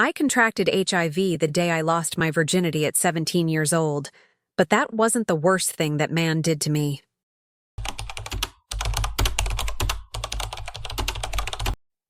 I contracted HIV the day I lost my virginity at 17 years old, but that wasn't the worst thing that man did to me.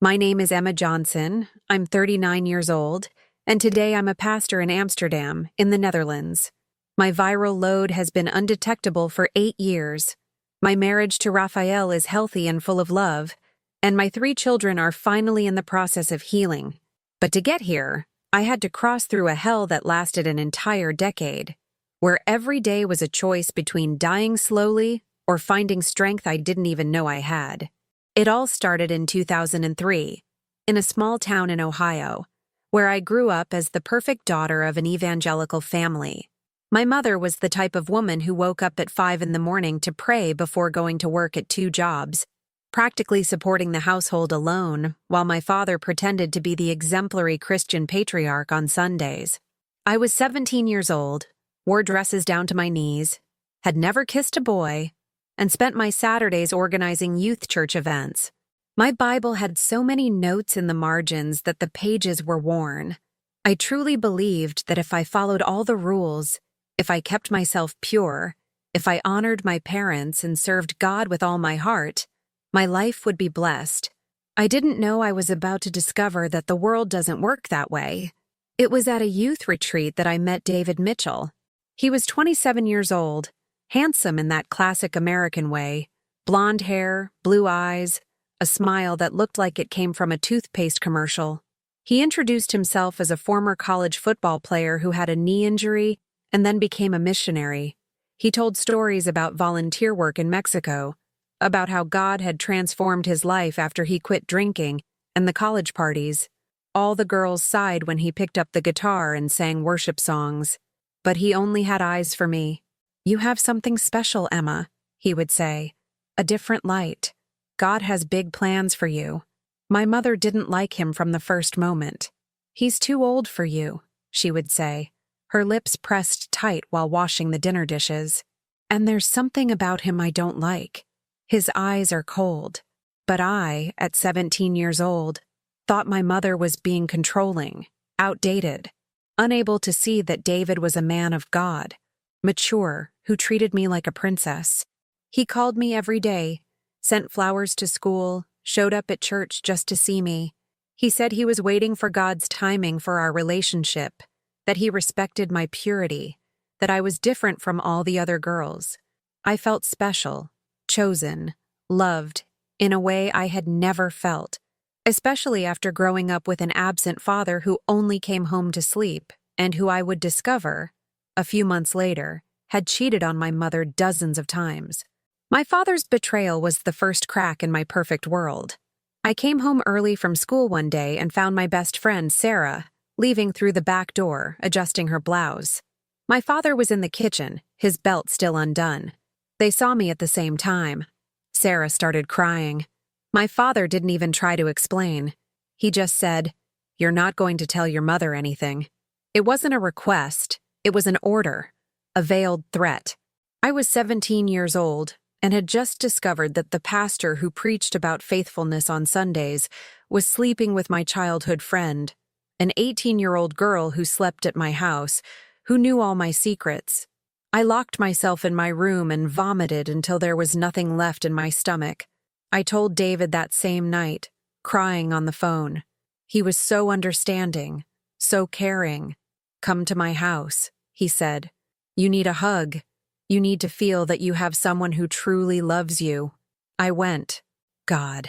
My name is Emma Johnson, I'm 39 years old, and today I'm a pastor in Amsterdam, in the Netherlands. My viral load has been undetectable for 8 years. My marriage to Raphael is healthy and full of love, and my 3 children are finally in the process of healing. But to get here, I had to cross through a hell that lasted an entire decade, where every day was a choice between dying slowly or finding strength I didn't even know I had. It all started in 2003, in a small town in Ohio, where I grew up as the perfect daughter of an evangelical family. My mother was the type of woman who woke up at 5 in the morning to pray before going to work at 2 jobs, practically supporting the household alone, while my father pretended to be the exemplary Christian patriarch on Sundays. I was 17 years old, wore dresses down to my knees, had never kissed a boy, and spent my Saturdays organizing youth church events. My Bible had so many notes in the margins that the pages were worn. I truly believed that if I followed all the rules, if I kept myself pure, if I honored my parents and served God with all my heart, my life would be blessed. I didn't know I was about to discover that the world doesn't work that way. It was at a youth retreat that I met David Mitchell. He was 27 years old, handsome in that classic American way, blonde hair, blue eyes, a smile that looked like it came from a toothpaste commercial. He introduced himself as a former college football player who had a knee injury and then became a missionary. He told stories about volunteer work in Mexico, about how God had transformed his life after he quit drinking and the college parties. All the girls sighed when he picked up the guitar and sang worship songs. But he only had eyes for me. "You have something special, Emma," he would say. "A different light. God has big plans for you." My mother didn't like him from the first moment. "He's too old for you," she would say, her lips pressed tight while washing the dinner dishes. "And there's something about him I don't like. His eyes are cold." But I, at 17 years old, thought my mother was being controlling, outdated, unable to see that David was a man of God, mature, who treated me like a princess. He called me every day, sent flowers to school, showed up at church just to see me. He said he was waiting for God's timing for our relationship, that he respected my purity, that I was different from all the other girls. I felt special, chosen, loved, in a way I had never felt, especially after growing up with an absent father who only came home to sleep, and who I would discover, a few months later, had cheated on my mother dozens of times. My father's betrayal was the first crack in my perfect world. I came home early from school one day and found my best friend, Sarah, leaving through the back door, adjusting her blouse. My father was in the kitchen, his belt still undone. They saw me at the same time. Sarah started crying. My father didn't even try to explain. He just said, "You're not going to tell your mother anything." It wasn't a request, it was an order, a veiled threat. I was 17 years old and had just discovered that the pastor who preached about faithfulness on Sundays was sleeping with my childhood friend, an 18-year-old girl who slept at my house, who knew all my secrets. I locked myself in my room and vomited until there was nothing left in my stomach. I told David that same night, crying on the phone. He was so understanding, so caring. "Come to my house," he said. "You need a hug. You need to feel that you have someone who truly loves you." I went. God,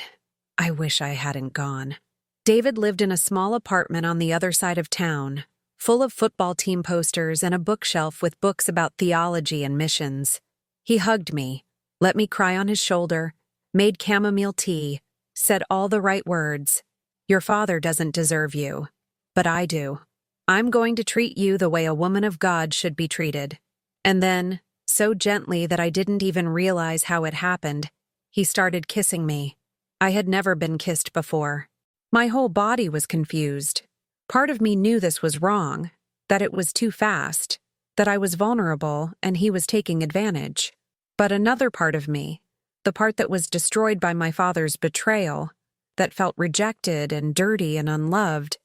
I wish I hadn't gone. David lived in a small apartment on the other side of town, full of football team posters and a bookshelf with books about theology and missions. He hugged me, let me cry on his shoulder, made chamomile tea, said all the right words. "Your father doesn't deserve you, but I do. I'm going to treat you the way a woman of God should be treated." And then, so gently that I didn't even realize how it happened, he started kissing me. I had never been kissed before. My whole body was confused. Part of me knew this was wrong, that it was too fast, that I was vulnerable and he was taking advantage. But another part of me, the part that was destroyed by my father's betrayal, that felt rejected and dirty and unloved,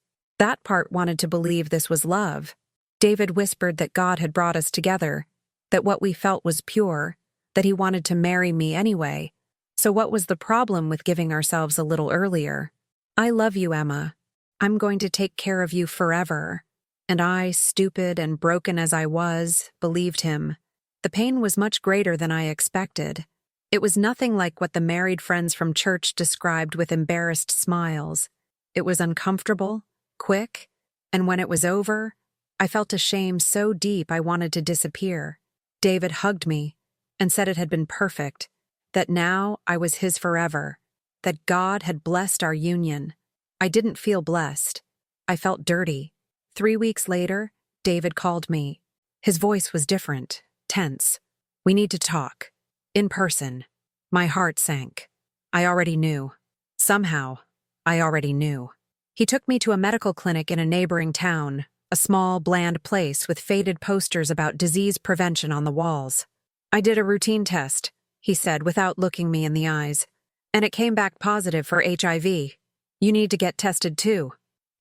That part wanted to believe this was love. David whispered that God had brought us together, that what we felt was pure, that he wanted to marry me anyway. So what was the problem with giving ourselves a little earlier? I love you, Emma. I'm going to take care of you forever. And I, stupid and broken as I was, believed him. The pain was much greater than I expected. It was nothing like what the married friends from church described with embarrassed smiles. It was uncomfortable, quick, and when it was over, I felt a shame so deep I wanted to disappear. David hugged me and said it had been perfect, that now I was his forever, that God had blessed our union. I didn't feel blessed. I felt dirty. 3 weeks later, David called me. His voice was different, tense. We need to talk. In person. My heart sank. I already knew. Somehow, I already knew. He took me to a medical clinic in a neighboring town, a small, bland place with faded posters about disease prevention on the walls. I did a routine test, he said without looking me in the eyes, and it came back positive for HIV. You need to get tested too.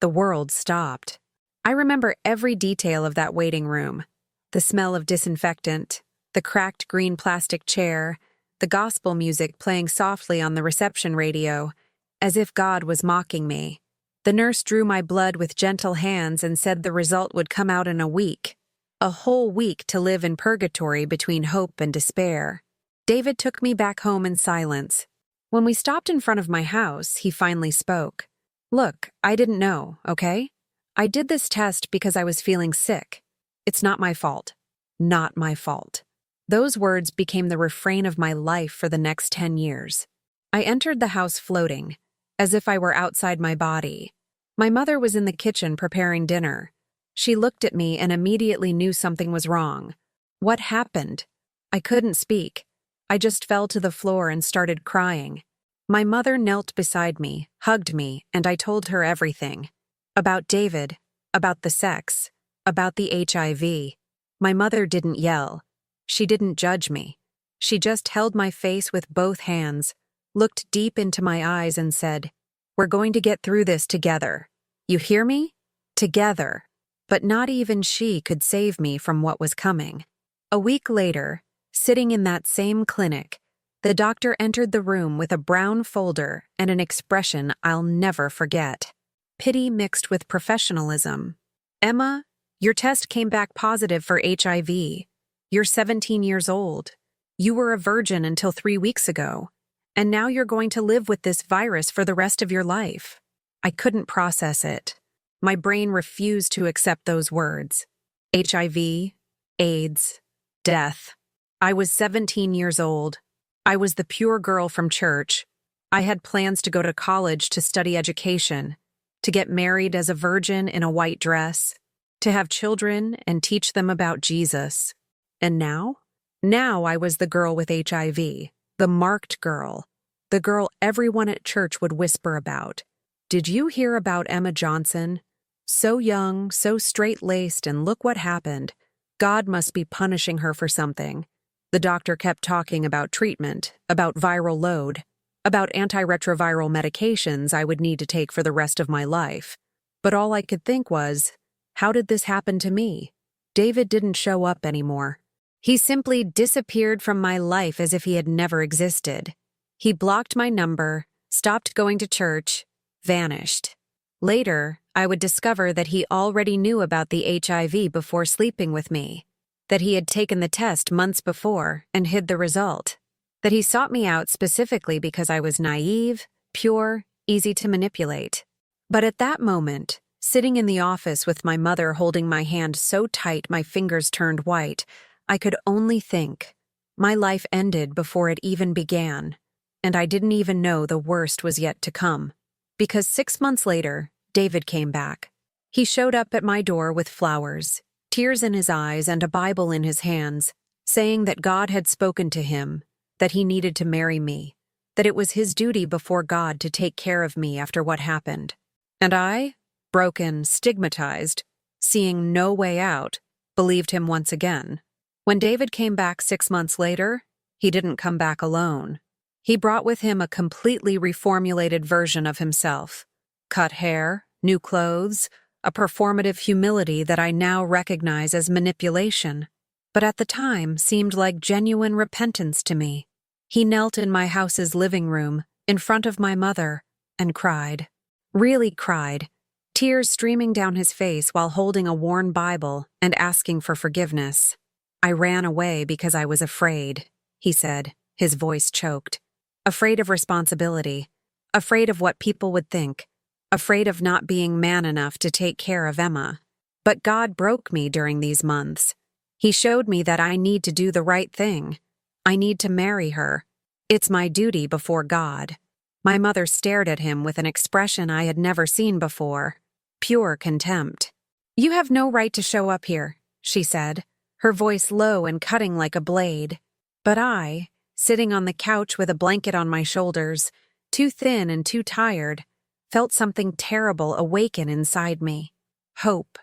The world stopped. I remember every detail of that waiting room. The smell of disinfectant, the cracked green plastic chair, the gospel music playing softly on the reception radio, as if God was mocking me. The nurse drew my blood with gentle hands and said the result would come out in a week. A whole week to live in purgatory between hope and despair. David took me back home in silence. When we stopped in front of my house, he finally spoke. Look, I didn't know, okay? I did this test because I was feeling sick. It's not my fault. Not my fault. Those words became the refrain of my life for the next 10 years. I entered the house floating, as if I were outside my body. My mother was in the kitchen preparing dinner. She looked at me and immediately knew something was wrong. What happened? I couldn't speak. I just fell to the floor and started crying. My mother knelt beside me, hugged me, and I told her everything. About David, about the sex, about the HIV. My mother didn't yell. She didn't judge me. She just held my face with both hands, looked deep into my eyes and said, "We're going to get through this together. You hear me? Together." But not even she could save me from what was coming. A week later, sitting in that same clinic, the doctor entered the room with a brown folder and an expression I'll never forget. Pity mixed with professionalism. "Emma, your test came back positive for HIV. You're 17 years old. You were a virgin until 3 weeks ago. And now you're going to live with this virus for the rest of your life." I couldn't process it. My brain refused to accept those words. HIV, AIDS, death. I was 17 years old. I was the pure girl from church. I had plans to go to college to study education, to get married as a virgin in a white dress, to have children and teach them about Jesus. And now? Now I was the girl with HIV, the marked girl, the girl everyone at church would whisper about. Did you hear about Emma Johnson? So young, so straight-laced, and look what happened. God must be punishing her for something. The doctor kept talking about treatment, about viral load, about antiretroviral medications I would need to take for the rest of my life. But all I could think was, how did this happen to me? David didn't show up anymore. He simply disappeared from my life as if he had never existed. He blocked my number, stopped going to church, vanished. Later, I would discover that he already knew about the HIV before sleeping with me, that he had taken the test months before and hid the result, that he sought me out specifically because I was naive, pure, easy to manipulate. But at that moment, sitting in the office with my mother holding my hand so tight my fingers turned white, I could only think, my life ended before it even began, and I didn't even know the worst was yet to come. Because 6 months later, David came back. He showed up at my door with flowers, tears in his eyes and a Bible in his hands, saying that God had spoken to him, that he needed to marry me, that it was his duty before God to take care of me after what happened. And I, broken, stigmatized, seeing no way out, believed him once again. When David came back 6 months later, he didn't come back alone. He brought with him a completely reformulated version of himself. Cut hair, new clothes, a performative humility that I now recognize as manipulation, but at the time seemed like genuine repentance to me. He knelt in my house's living room, in front of my mother, and cried. Really cried, tears streaming down his face while holding a worn Bible and asking for forgiveness. I ran away because I was afraid, he said, his voice choked. Afraid of responsibility, afraid of what people would think, afraid of not being man enough to take care of Emma. But God broke me during these months. He showed me that I need to do the right thing. I need to marry her. It's my duty before God. My mother stared at him with an expression I had never seen before. Pure contempt. You have no right to show up here, she said, her voice low and cutting like a blade. But I, sitting on the couch with a blanket on my shoulders, too thin and too tired, felt something terrible awaken inside me. Hope.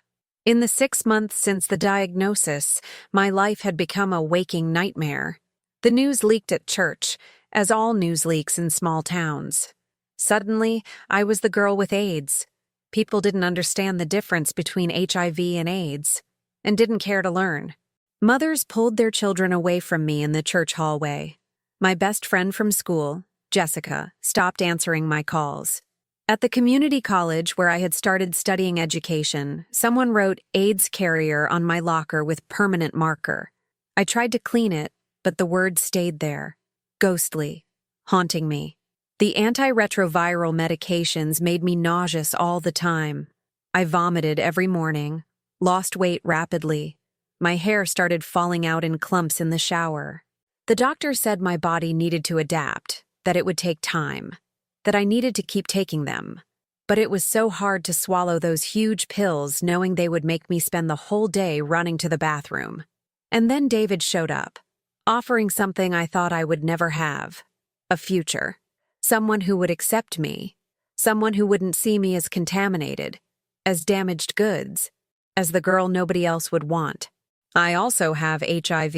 In the 6 months since the diagnosis, my life had become a waking nightmare. The news leaked at church, as all news leaks in small towns. Suddenly, I was the girl with AIDS. People didn't understand the difference between HIV and AIDS, and didn't care to learn. Mothers pulled their children away from me in the church hallway. My best friend from school, Jessica, stopped answering my calls. At the community college where I had started studying education, someone wrote AIDS carrier on my locker with permanent marker. I tried to clean it, but the words stayed there, ghostly, haunting me. The antiretroviral medications made me nauseous all the time. I vomited every morning, lost weight rapidly. My hair started falling out in clumps in the shower. The doctor said my body needed to adapt, that it would take time, that I needed to keep taking them. But it was so hard to swallow those huge pills knowing they would make me spend the whole day running to the bathroom. And then David showed up, offering something I thought I would never have, a future. Someone who would accept me, someone who wouldn't see me as contaminated, as damaged goods, as the girl nobody else would want. I also have HIV,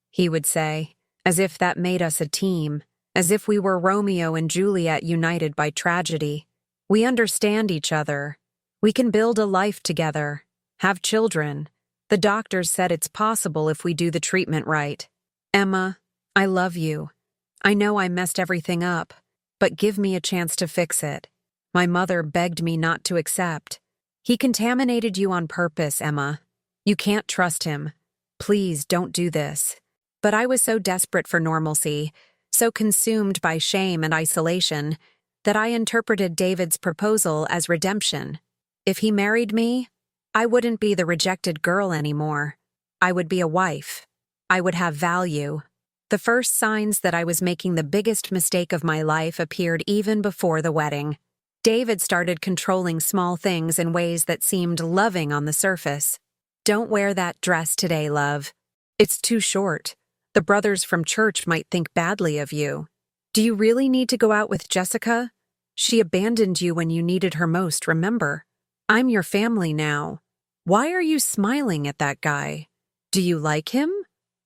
he would say, as if that made us a team, as if we were Romeo and Juliet united by tragedy. We understand each other. We can build a life together, have children. The doctors said it's possible if we do the treatment right. Emma, I love you. I know I messed everything up, but give me a chance to fix it. My mother begged me not to accept. He contaminated you on purpose, Emma. You can't trust him. Please don't do this. But I was so desperate for normalcy, so consumed by shame and isolation, that I interpreted David's proposal as redemption. If he married me, I wouldn't be the rejected girl anymore. I would be a wife. I would have value. The first signs that I was making the biggest mistake of my life appeared even before the wedding. David started controlling small things in ways that seemed loving on the surface. Don't wear that dress today, love. It's too short. The brothers from church might think badly of you. Do you really need to go out with Jessica? She abandoned you when you needed her most, remember? I'm your family now. Why are you smiling at that guy? Do you like him?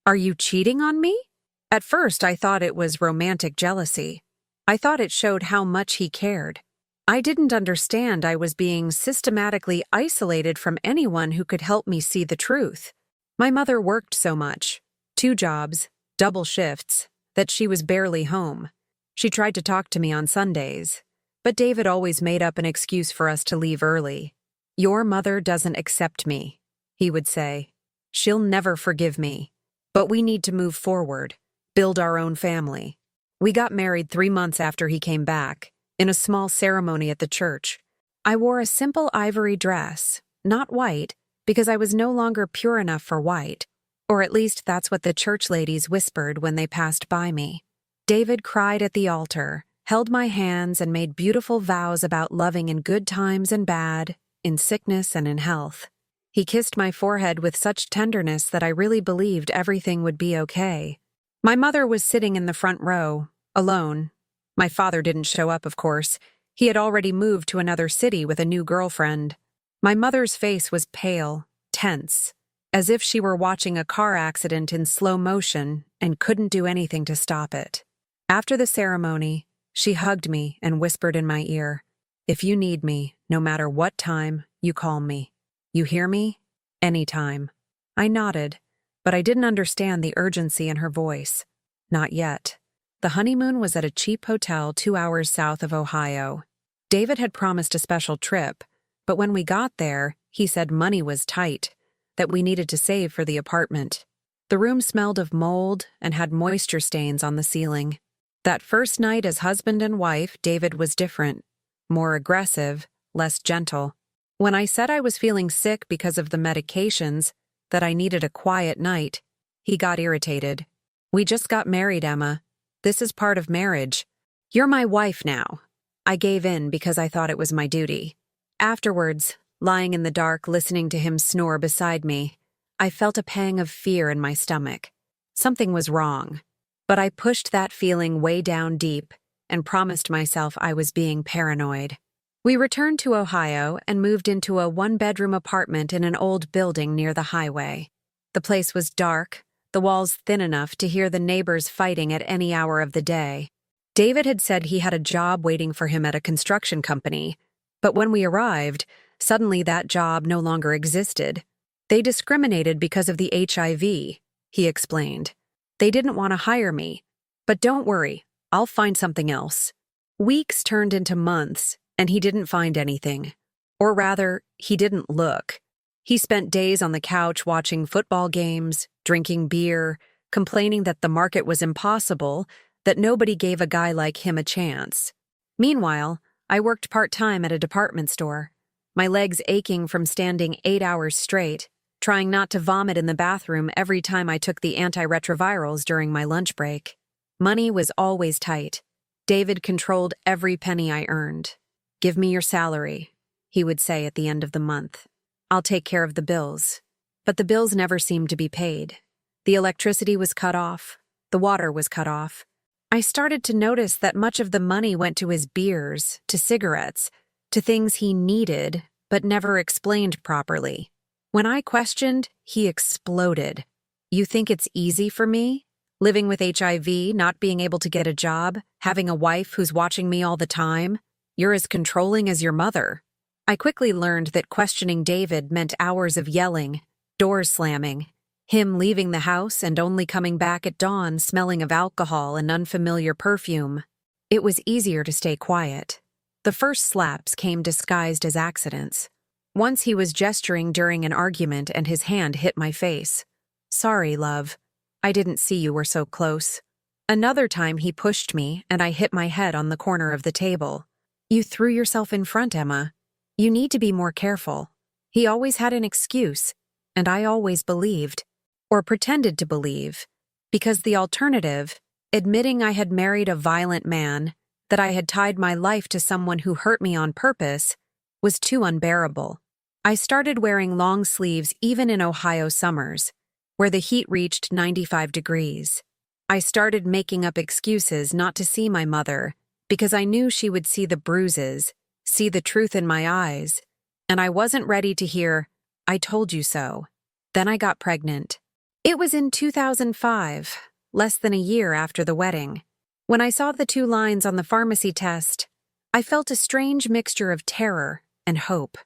Are you cheating on me? At first, I thought it was romantic jealousy. I thought it showed how much he cared. I didn't understand I was being systematically isolated from anyone who could help me see the truth. My mother worked so much, 2 jobs, double shifts, that she was barely home. She tried to talk to me on Sundays, but David always made up an excuse for us to leave early. Your mother doesn't accept me, he would say. She'll never forgive me. But we need to move forward, build our own family. We got married 3 months after he came back, in a small ceremony at the church. I wore a simple ivory dress, not white, because I was no longer pure enough for white, or at least that's what the church ladies whispered when they passed by me. David cried at the altar, held my hands, and made beautiful vows about loving in good times and bad, in sickness and in health. He kissed my forehead with such tenderness that I really believed everything would be okay. My mother was sitting in the front row, alone. My father didn't show up, of course. He had already moved to another city with a new girlfriend. My mother's face was pale, tense, as if she were watching a car accident in slow motion and couldn't do anything to stop it. After the ceremony, she hugged me and whispered in my ear, "If you need me, no matter what time, You calm me. You hear me? Anytime. I nodded, but I didn't understand the urgency in her voice. Not yet. The honeymoon was at a cheap hotel 2 hours south of Ohio. David had promised a special trip, but when we got there, he said money was tight, that we needed to save for the apartment. The room smelled of mold and had moisture stains on the ceiling. That first night as husband and wife, David was different, more aggressive, less gentle. When I said I was feeling sick because of the medications, that I needed a quiet night, he got irritated. We just got married, Emma. This is part of marriage. You're my wife now. I gave in because I thought it was my duty. Afterwards, lying in the dark listening to him snore beside me, I felt a pang of fear in my stomach. Something was wrong, but I pushed that feeling way down deep and promised myself I was being paranoid. We returned to Ohio and moved into a one-bedroom apartment in an old building near the highway. The place was dark, the walls thin enough to hear the neighbors fighting at any hour of the day. David had said he had a job waiting for him at a construction company, but when we arrived, suddenly that job no longer existed. They discriminated because of the HIV, he explained. They didn't want to hire me. But don't worry, I'll find something else. Weeks turned into months, and he didn't find anything. Or rather, he didn't look. He spent days on the couch watching football games, drinking beer, complaining that the market was impossible, that nobody gave a guy like him a chance. Meanwhile, I worked part-time at a department store, my legs aching from standing 8 hours straight, trying not to vomit in the bathroom every time I took the antiretrovirals during my lunch break. Money was always tight. David controlled every penny I earned. "Give me your salary," he would say at the end of the month. "I'll take care of the bills." But the bills never seemed to be paid. The electricity was cut off. The water was cut off. I started to notice that much of the money went to his beers, to cigarettes, to things he needed but never explained properly. When I questioned, he exploded. "You think it's easy for me? Living with HIV, not being able to get a job, having a wife who's watching me all the time? You're as controlling as your mother." I quickly learned that questioning David meant hours of yelling, doors slamming, him leaving the house and only coming back at dawn smelling of alcohol and unfamiliar perfume. It was easier to stay quiet. The first slaps came disguised as accidents. Once he was gesturing during an argument and his hand hit my face. "Sorry, love. I didn't see you were so close." Another time he pushed me and I hit my head on the corner of the table. "You threw yourself in front, Emma. You need to be more careful." He always had an excuse, and I always believed, or pretended to believe, because the alternative, admitting I had married a violent man, that I had tied my life to someone who hurt me on purpose, was too unbearable. I started wearing long sleeves even in Ohio summers, where the heat reached 95 degrees. I started making up excuses not to see my mother, because I knew she would see the bruises, see the truth in my eyes, and I wasn't ready to hear, "I told you so." Then I got pregnant. It was in 2005, less than a year after the wedding. When I saw the 2 lines on the pharmacy test, I felt a strange mixture of terror and hope.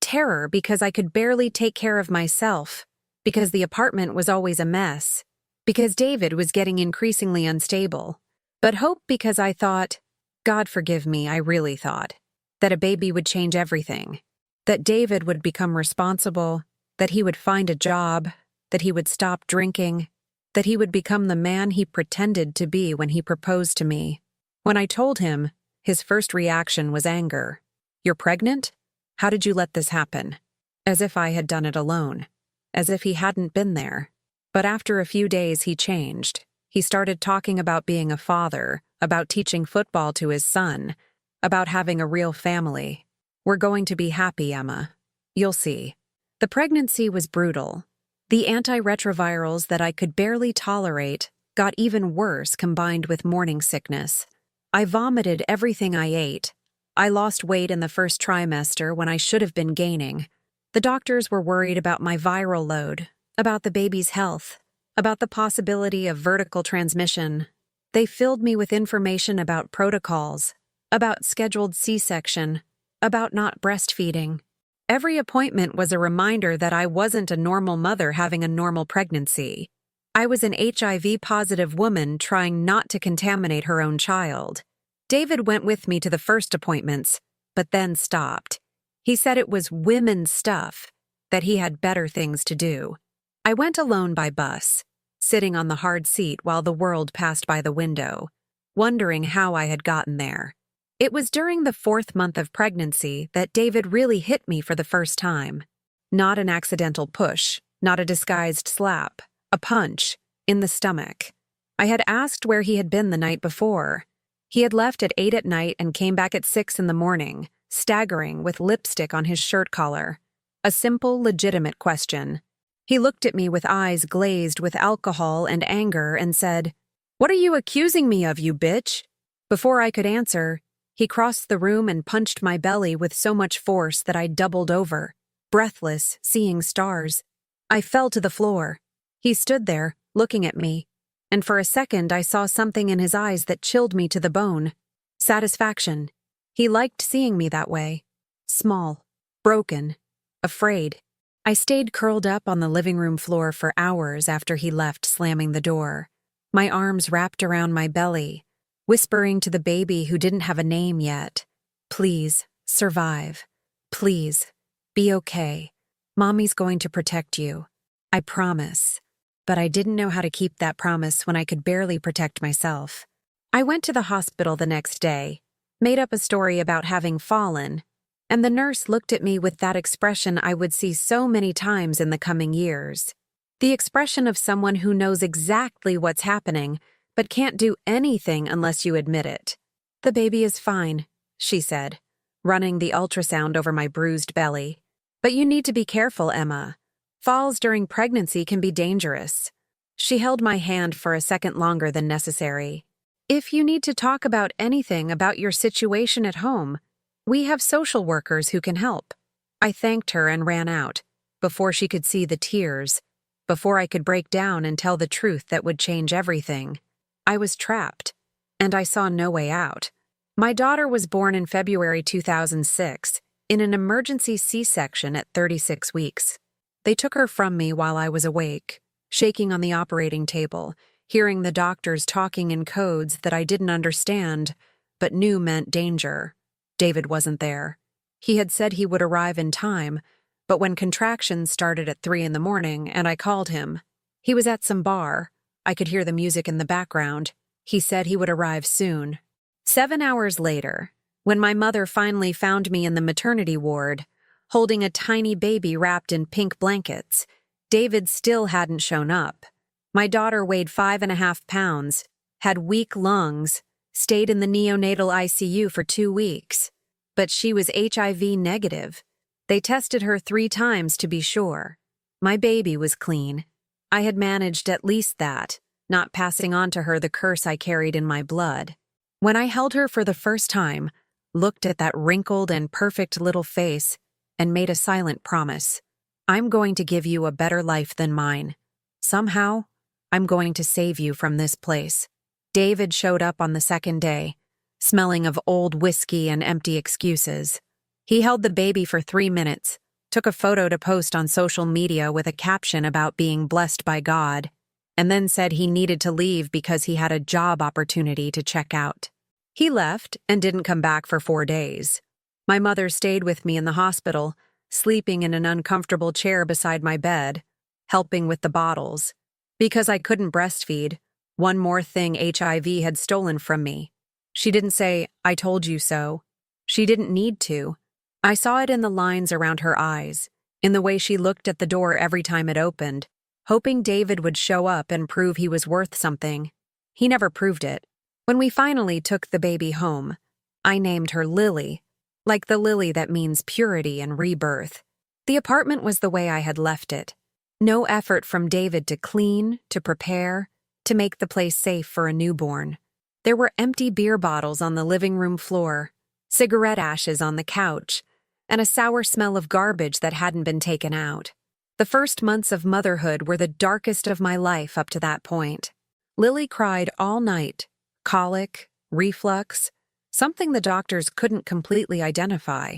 Terror because I could barely take care of myself, because the apartment was always a mess, because David was getting increasingly unstable. But hope because I thought, God forgive me, I really thought, that a baby would change everything, that David would become responsible, that he would find a job, that he would stop drinking, that he would become the man he pretended to be when he proposed to me. When I told him, his first reaction was anger. "You're pregnant? How did you let this happen?" As if I had done it alone, as if he hadn't been there. But after a few days he changed. He started talking about being a father, about teaching football to his son, about having a real family. "We're going to be happy, Emma. You'll see." The pregnancy was brutal. The antiretrovirals that I could barely tolerate got even worse combined with morning sickness. I vomited everything I ate. I lost weight in the first trimester when I should have been gaining. The doctors were worried about my viral load, about the baby's health, about the possibility of vertical transmission. They filled me with information about protocols, about scheduled C-section, about not breastfeeding. Every appointment was a reminder that I wasn't a normal mother having a normal pregnancy. I was an HIV-positive woman trying not to contaminate her own child. David went with me to the first appointments, but then stopped. He said it was women's stuff, that he had better things to do. I went alone by bus, sitting on the hard seat while the world passed by the window, wondering how I had gotten there. It was during the 4th month of pregnancy that David really hit me for the first time. Not an accidental push, not a disguised slap, a punch, in the stomach. I had asked where he had been the night before. He had left at 8 at night and came back at 6 in the morning, staggering with lipstick on his shirt collar. A simple, legitimate question. He looked at me with eyes glazed with alcohol and anger and said, "What are you accusing me of, you bitch?" Before I could answer, he crossed the room and punched my belly with so much force that I doubled over, breathless, seeing stars. I fell to the floor. He stood there, looking at me, and for a second I saw something in his eyes that chilled me to the bone. Satisfaction. He liked seeing me that way. Small, broken, afraid. I stayed curled up on the living room floor for hours after he left, slamming the door. My arms wrapped around my belly, whispering to the baby who didn't have a name yet, "Please, survive. Please, be okay. Mommy's going to protect you. I promise." But I didn't know how to keep that promise when I could barely protect myself. I went to the hospital the next day, made up a story about having fallen, and the nurse looked at me with that expression I would see so many times in the coming years. The expression of someone who knows exactly what's happening, but can't do anything unless you admit it. "The baby is fine," she said, running the ultrasound over my bruised belly. "But you need to be careful, Emma. Falls during pregnancy can be dangerous." She held my hand for a second longer than necessary. "If you need to talk about anything about your situation at home, we have social workers who can help." I thanked her and ran out, before she could see the tears, before I could break down and tell the truth that would change everything. I was trapped, and I saw no way out. My daughter was born in February 2006, in an emergency C-section at 36 weeks. They took her from me while I was awake, shaking on the operating table, hearing the doctors talking in codes that I didn't understand, but knew meant danger. David wasn't there. He had said he would arrive in time, but when contractions started at 3 in the morning and I called him, he was at some bar. I could hear the music in the background. He said he would arrive soon. 7 hours later, when my mother finally found me in the maternity ward, holding a tiny baby wrapped in pink blankets, David still hadn't shown up. My daughter weighed 5.5 pounds, had weak lungs, stayed in the neonatal ICU for 2 weeks. But she was HIV negative. They tested her 3 times to be sure. My baby was clean. I had managed at least that, not passing on to her the curse I carried in my blood. When I held her for the first time, looked at that wrinkled and perfect little face, and made a silent promise. I'm going to give you a better life than mine. Somehow, I'm going to save you from this place. David showed up on the second day, smelling of old whiskey and empty excuses. He held the baby for 3 minutes, took a photo to post on social media with a caption about being blessed by God, and then said he needed to leave because he had a job opportunity to check out. He left and didn't come back for 4 days. My mother stayed with me in the hospital, sleeping in an uncomfortable chair beside my bed, helping with the bottles. Because I couldn't breastfeed, one more thing HIV had stolen from me. She didn't say, "I told you so." She didn't need to. I saw it in the lines around her eyes, in the way she looked at the door every time it opened, hoping David would show up and prove he was worth something. He never proved it. When we finally took the baby home, I named her Lily, like the lily that means purity and rebirth. The apartment was the way I had left it. No effort from David to clean, to prepare, to make the place safe for a newborn. There were empty beer bottles on the living room floor, cigarette ashes on the couch, and a sour smell of garbage that hadn't been taken out. The first months of motherhood were the darkest of my life up to that point. Lily cried all night, colic, reflux, something the doctors couldn't completely identify.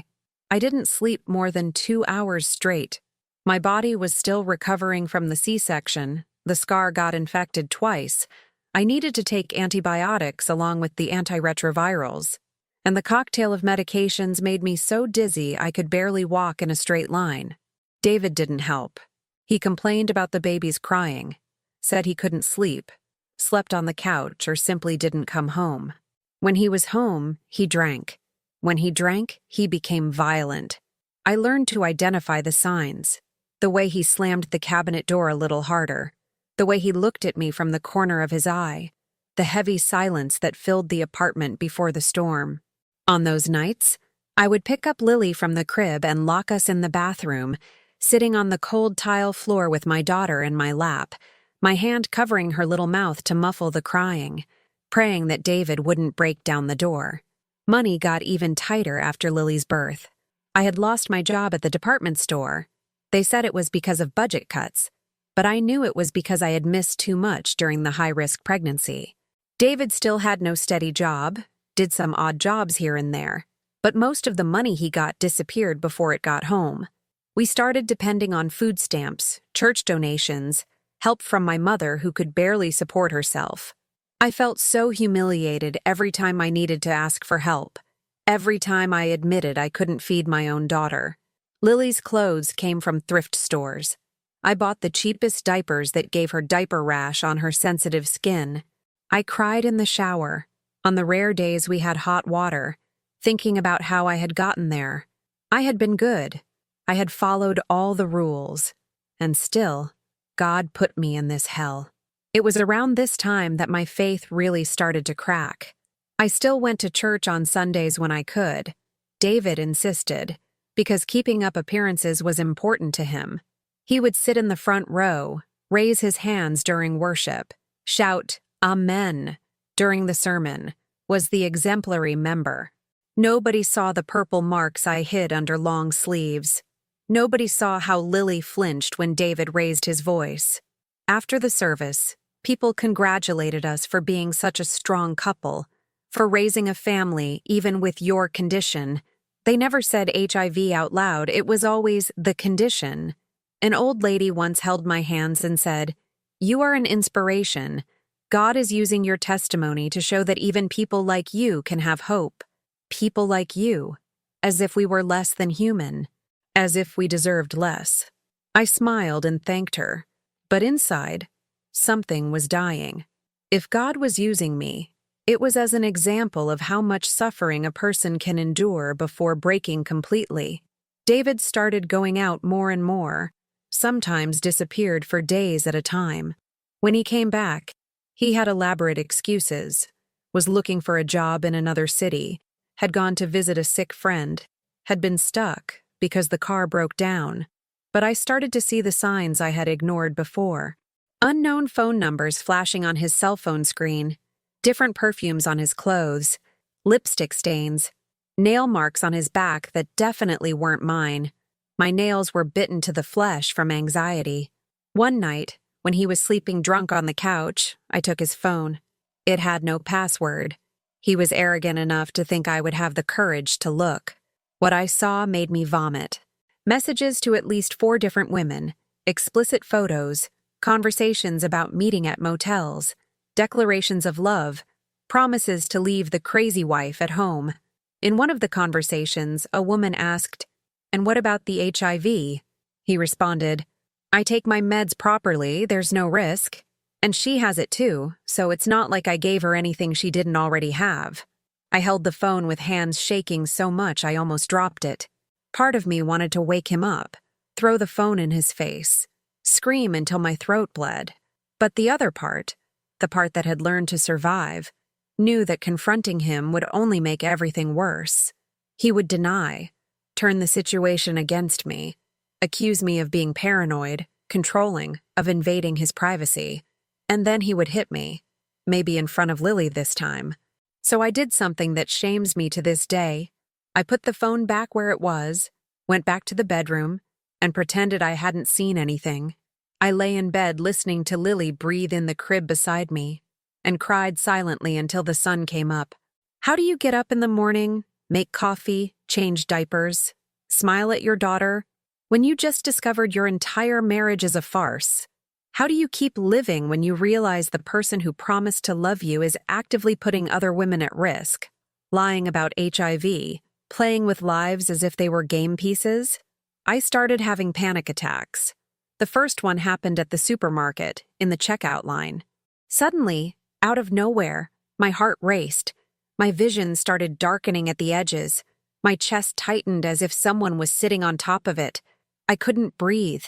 I didn't sleep more than 2 hours straight. My body was still recovering from the C-section. The scar got infected twice. I needed to take antibiotics along with the antiretrovirals. And the cocktail of medications made me so dizzy I could barely walk in a straight line. David didn't help. He complained about the baby's crying, said he couldn't sleep, slept on the couch, or simply didn't come home. When he was home, he drank. When he drank, he became violent. I learned to identify the signs. The way he slammed the cabinet door a little harder. The way he looked at me from the corner of his eye. The heavy silence that filled the apartment before the storm. On those nights, I would pick up Lily from the crib and lock us in the bathroom, sitting on the cold tile floor with my daughter in my lap, my hand covering her little mouth to muffle the crying, praying that David wouldn't break down the door. Money got even tighter after Lily's birth. I had lost my job at the department store. They said it was because of budget cuts, but I knew it was because I had missed too much during the high-risk pregnancy. David still had no steady job, did some odd jobs here and there, but most of the money he got disappeared before it got home. We started depending on food stamps, church donations, help from my mother who could barely support herself. I felt so humiliated every time I needed to ask for help, every time I admitted I couldn't feed my own daughter. Lily's clothes came from thrift stores. I bought the cheapest diapers that gave her diaper rash on her sensitive skin. I cried in the shower, on the rare days we had hot water, thinking about how I had gotten there. I had been good. I had followed all the rules. And still, God put me in this hell. It was around this time that my faith really started to crack. I still went to church on Sundays when I could. David insisted, because keeping up appearances was important to him. He would sit in the front row, raise his hands during worship, shout, "Amen," during the sermon, was the exemplary member. Nobody saw the purple marks I hid under long sleeves. Nobody saw how Lily flinched when David raised his voice. After the service, people congratulated us for being such a strong couple, for raising a family even with your condition. They never said HIV out loud, it was always the condition. An old lady once held my hands and said, "You are an inspiration. God is using your testimony to show that even people like you can have hope. People like you." As if we were less than human. As if we deserved less. I smiled and thanked her, but inside, something was dying. If God was using me, it was as an example of how much suffering a person can endure before breaking completely. David started going out more and more, sometimes disappeared for days at a time. When he came back, he had elaborate excuses, was looking for a job in another city, had gone to visit a sick friend, had been stuck because the car broke down. But I started to see the signs I had ignored before. Unknown phone numbers flashing on his cell phone screen, different perfumes on his clothes, lipstick stains, nail marks on his back that definitely weren't mine. My nails were bitten to the flesh from anxiety. One night, when he was sleeping drunk on the couch, I took his phone. It had no password. He was arrogant enough to think I would have the courage to look. What I saw made me vomit. Messages to at least 4 different women, explicit photos, conversations about meeting at motels, declarations of love, promises to leave the crazy wife at home. In one of the conversations, a woman asked, "And what about the HIV?" He responded, "I take my meds properly, there's no risk. And she has it too, so it's not like I gave her anything she didn't already have." I held the phone with hands shaking so much I almost dropped it. Part of me wanted to wake him up, throw the phone in his face, scream until my throat bled. But the other part, the part that had learned to survive, knew that confronting him would only make everything worse. He would deny, turn the situation against me, accuse me of being paranoid, controlling, of invading his privacy. And then he would hit me, maybe in front of Lily this time. So I did something that shames me to this day. I put the phone back where it was, went back to the bedroom, and pretended I hadn't seen anything. I lay in bed listening to Lily breathe in the crib beside me, and cried silently until the sun came up. How do you get up in the morning, make coffee, change diapers, Smile at your daughter? When you just discovered your entire marriage is a farce? How do you keep living when you realize the person who promised to love you is actively putting other women at risk? Lying about HIV, playing with lives as if they were game pieces? I started having panic attacks. The first one happened at the supermarket, in the checkout line. Suddenly, out of nowhere, my heart raced. My vision started darkening at the edges. My chest tightened as if someone was sitting on top of it. I couldn't breathe.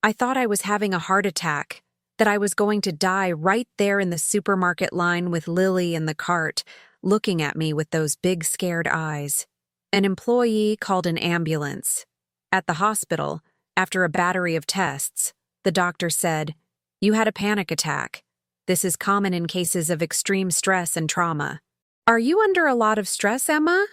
I thought I was having a heart attack, that I was going to die right there in the supermarket line with Lily in the cart, looking at me with those big scared eyes. An employee called an ambulance. At the hospital, after a battery of tests, the doctor said, "You had a panic attack. This is common in cases of extreme stress and trauma." "Are you under a lot of stress, Emma?"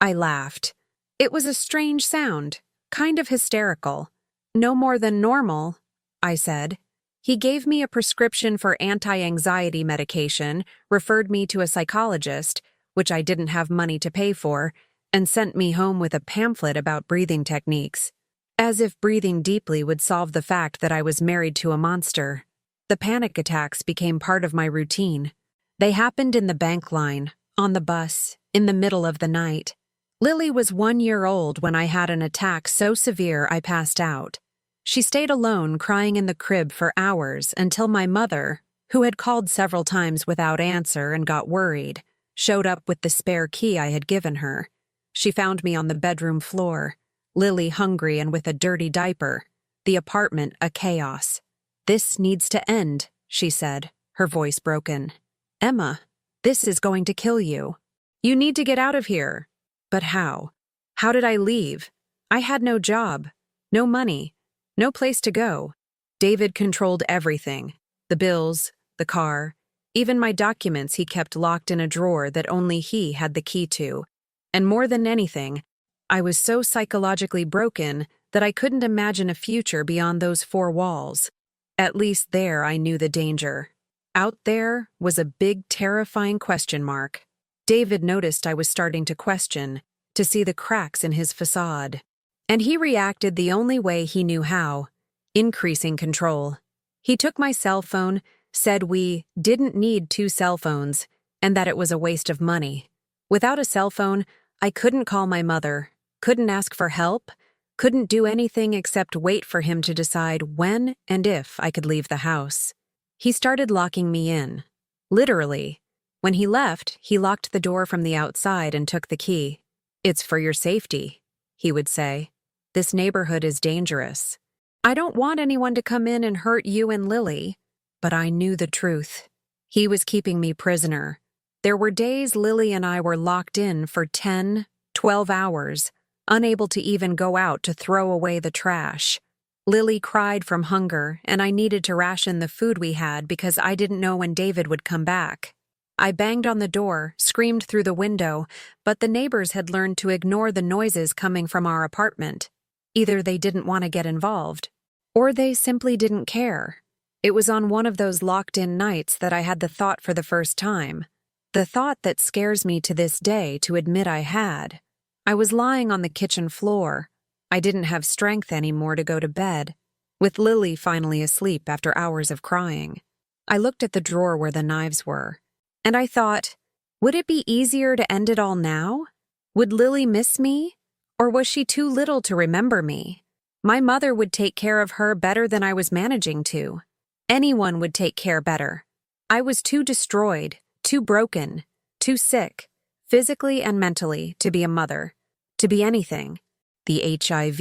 I laughed. It was a strange sound, kind of hysterical. "No more than normal," I said. He gave me a prescription for anti-anxiety medication, referred me to a psychologist, which I didn't have money to pay for, and sent me home with a pamphlet about breathing techniques. As if breathing deeply would solve the fact that I was married to a monster. The panic attacks became part of my routine. They happened in the bank line, on the bus, in the middle of the night. Lily was 1 year old when I had an attack so severe I passed out. She stayed alone, crying in the crib for hours until my mother, who had called several times without answer and got worried, showed up with the spare key I had given her. She found me on the bedroom floor, Lily hungry and with a dirty diaper, the apartment a chaos. "This needs to end," she said, her voice broken. "Emma, this is going to kill you. You need to get out of here." But how? How did I leave? I had no job, no money, no place to go. David controlled everything, the bills, the car, even my documents he kept locked in a drawer that only he had the key to. And more than anything, I was so psychologically broken that I couldn't imagine a future beyond those four walls. At least there I knew the danger. Out there was a big, terrifying question mark. David noticed I was starting to question, to see the cracks in his facade. And he reacted the only way he knew how, increasing control. He took my cell phone, said we didn't need 2 cell phones, and that it was a waste of money. Without a cell phone, I couldn't call my mother, couldn't ask for help, couldn't do anything except wait for him to decide when and if I could leave the house. He started locking me in. Literally. When he left, he locked the door from the outside and took the key. "It's for your safety," he would say. "This neighborhood is dangerous. I don't want anyone to come in and hurt you and Lily." But I knew the truth. He was keeping me prisoner. There were days Lily and I were locked in for 10, 12 hours, unable to even go out to throw away the trash. Lily cried from hunger, and I needed to ration the food we had because I didn't know when David would come back. I banged on the door, screamed through the window, but the neighbors had learned to ignore the noises coming from our apartment. Either they didn't want to get involved, or they simply didn't care. It was on one of those locked-in nights that I had the thought for the first time. The thought that scares me to this day to admit I had. I was lying on the kitchen floor. I didn't have strength anymore to go to bed, with Lily finally asleep after hours of crying. I looked at the drawer where the knives were. And I thought, would it be easier to end it all now? Would Lily miss me? Or was she too little to remember me? My mother would take care of her better than I was managing to. Anyone would take care better. I was too destroyed, too broken, too sick, physically and mentally, to be a mother, to be anything. The HIV,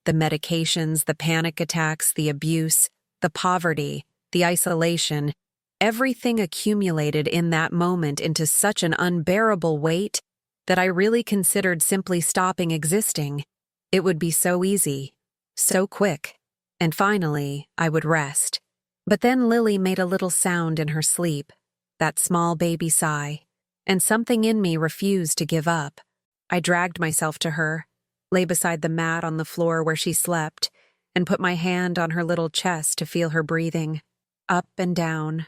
the medications, the panic attacks, the abuse, the poverty, the isolation, everything accumulated in that moment into such an unbearable weight that I really considered simply stopping existing. It would be so easy, so quick, and finally I would rest. But then Lily made a little sound in her sleep, that small baby sigh, and something in me refused to give up. I dragged myself to her, lay beside the mat on the floor where she slept, and put my hand on her little chest to feel her breathing, up and down,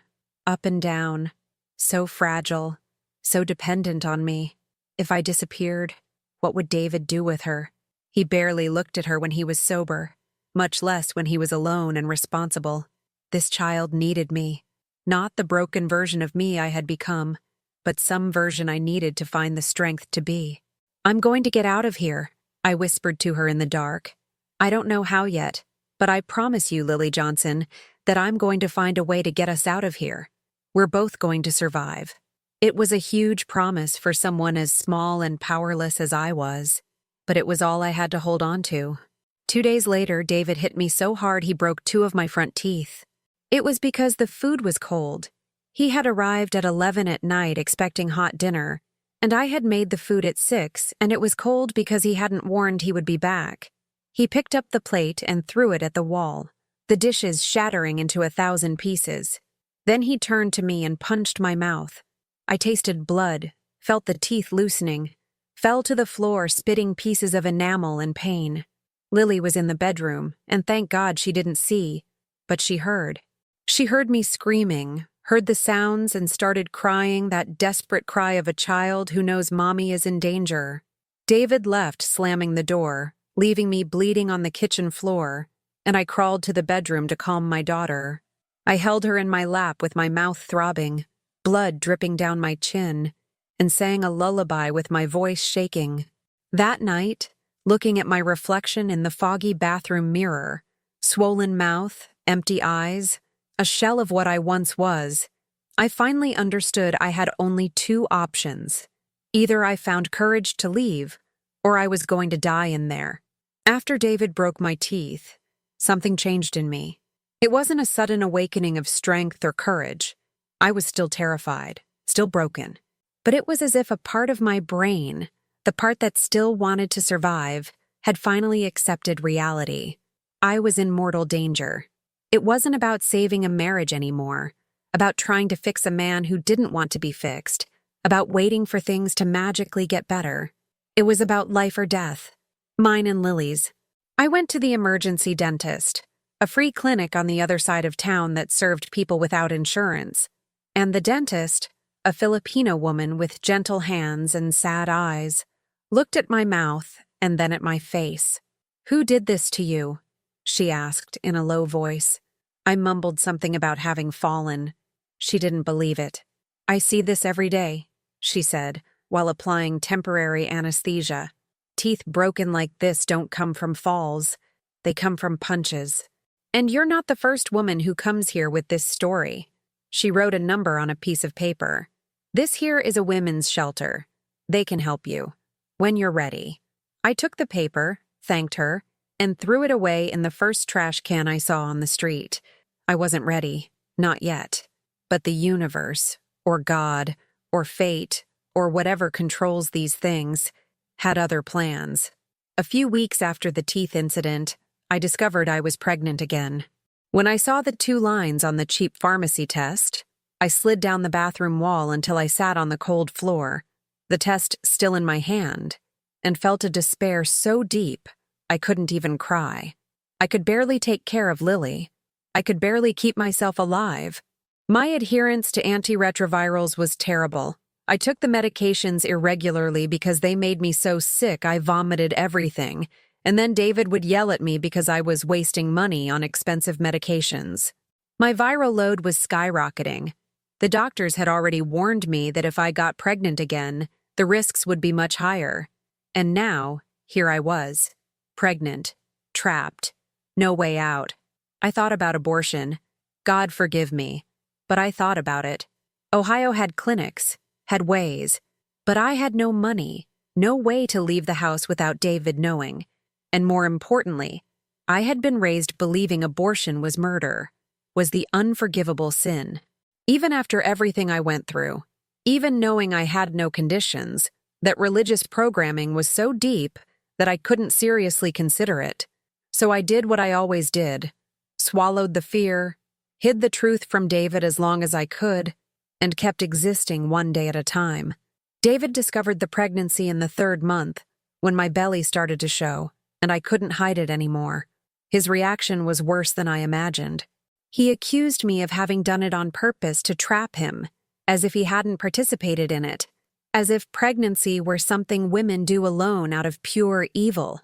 so fragile, so dependent on me. If I disappeared, what would David do with her? He barely looked at her when he was sober, much less when he was alone and responsible. This child needed me. Not the broken version of me I had become, but some version I needed to find the strength to be. "I'm going to get out of here," I whispered to her in the dark. "I don't know how yet, but I promise you, Lily Johnson, that I'm going to find a way to get us out of here. We're both going to survive." It was a huge promise for someone as small and powerless as I was, but it was all I had to hold on to. 2 days later, David hit me so hard he broke 2 of my front teeth. It was because the food was cold. He had arrived at 11 at night expecting hot dinner, and I had made the food at 6, and it was cold because he hadn't warned he would be back. He picked up the plate and threw it at the wall, the dishes shattering into 1,000 pieces. Then he turned to me and punched my mouth. I tasted blood, felt the teeth loosening, fell to the floor spitting pieces of enamel in pain. Lily was in the bedroom, and thank God she didn't see, but she heard. She heard me screaming, heard the sounds, and started crying, that desperate cry of a child who knows mommy is in danger. David left, slamming the door, leaving me bleeding on the kitchen floor, and I crawled to the bedroom to calm my daughter. I held her in my lap with my mouth throbbing, blood dripping down my chin, and sang a lullaby with my voice shaking. That night, looking at my reflection in the foggy bathroom mirror, swollen mouth, empty eyes, a shell of what I once was, I finally understood I had only 2 options. Either I found courage to leave, or I was going to die in there. After David broke my teeth, something changed in me. It wasn't a sudden awakening of strength or courage. I was still terrified, still broken. But it was as if a part of my brain, the part that still wanted to survive, had finally accepted reality. I was in mortal danger. It wasn't about saving a marriage anymore, about trying to fix a man who didn't want to be fixed, about waiting for things to magically get better. It was about life or death, mine and Lily's. I went to the emergency dentist, a free clinic on the other side of town that served people without insurance. And the dentist, a Filipino woman with gentle hands and sad eyes, looked at my mouth and then at my face. "Who did this to you?" she asked in a low voice. I mumbled something about having fallen. She didn't believe it. "I see this every day," she said, while applying temporary anesthesia. "Teeth broken like this don't come from falls. They come from punches. And you're not the first woman who comes here with this story." She wrote a number on a piece of paper. "This here is a women's shelter. They can help you. When you're ready." I took the paper, thanked her, and threw it away in the first trash can I saw on the street. I wasn't ready, not yet. But the universe, or God, or fate, or whatever controls these things, had other plans. A few weeks after the teeth incident, I discovered I was pregnant again. When I saw the 2 lines on the cheap pharmacy test, I slid down the bathroom wall until I sat on the cold floor, the test still in my hand, and felt a despair so deep I couldn't even cry. I could barely take care of Lily. I could barely keep myself alive. My adherence to antiretrovirals was terrible. I took the medications irregularly because they made me so sick I vomited everything, and then David would yell at me because I was wasting money on expensive medications. My viral load was skyrocketing. The doctors had already warned me that if I got pregnant again, the risks would be much higher. And now, here I was, pregnant, trapped, no way out. I thought about abortion. God forgive me. But I thought about it. Ohio had clinics, had ways, but I had no money, no way to leave the house without David knowing. And more importantly, I had been raised believing abortion was murder, was the unforgivable sin. Even after everything I went through, even knowing I had no conditions, that religious programming was so deep that I couldn't seriously consider it. So I did what I always did, swallowed the fear, hid the truth from David as long as I could, and kept existing one day at a time. David discovered the pregnancy in the 3rd month, when my belly started to show, and I couldn't hide it anymore. His reaction was worse than I imagined. He accused me of having done it on purpose to trap him, as if he hadn't participated in it, as if pregnancy were something women do alone out of pure evil.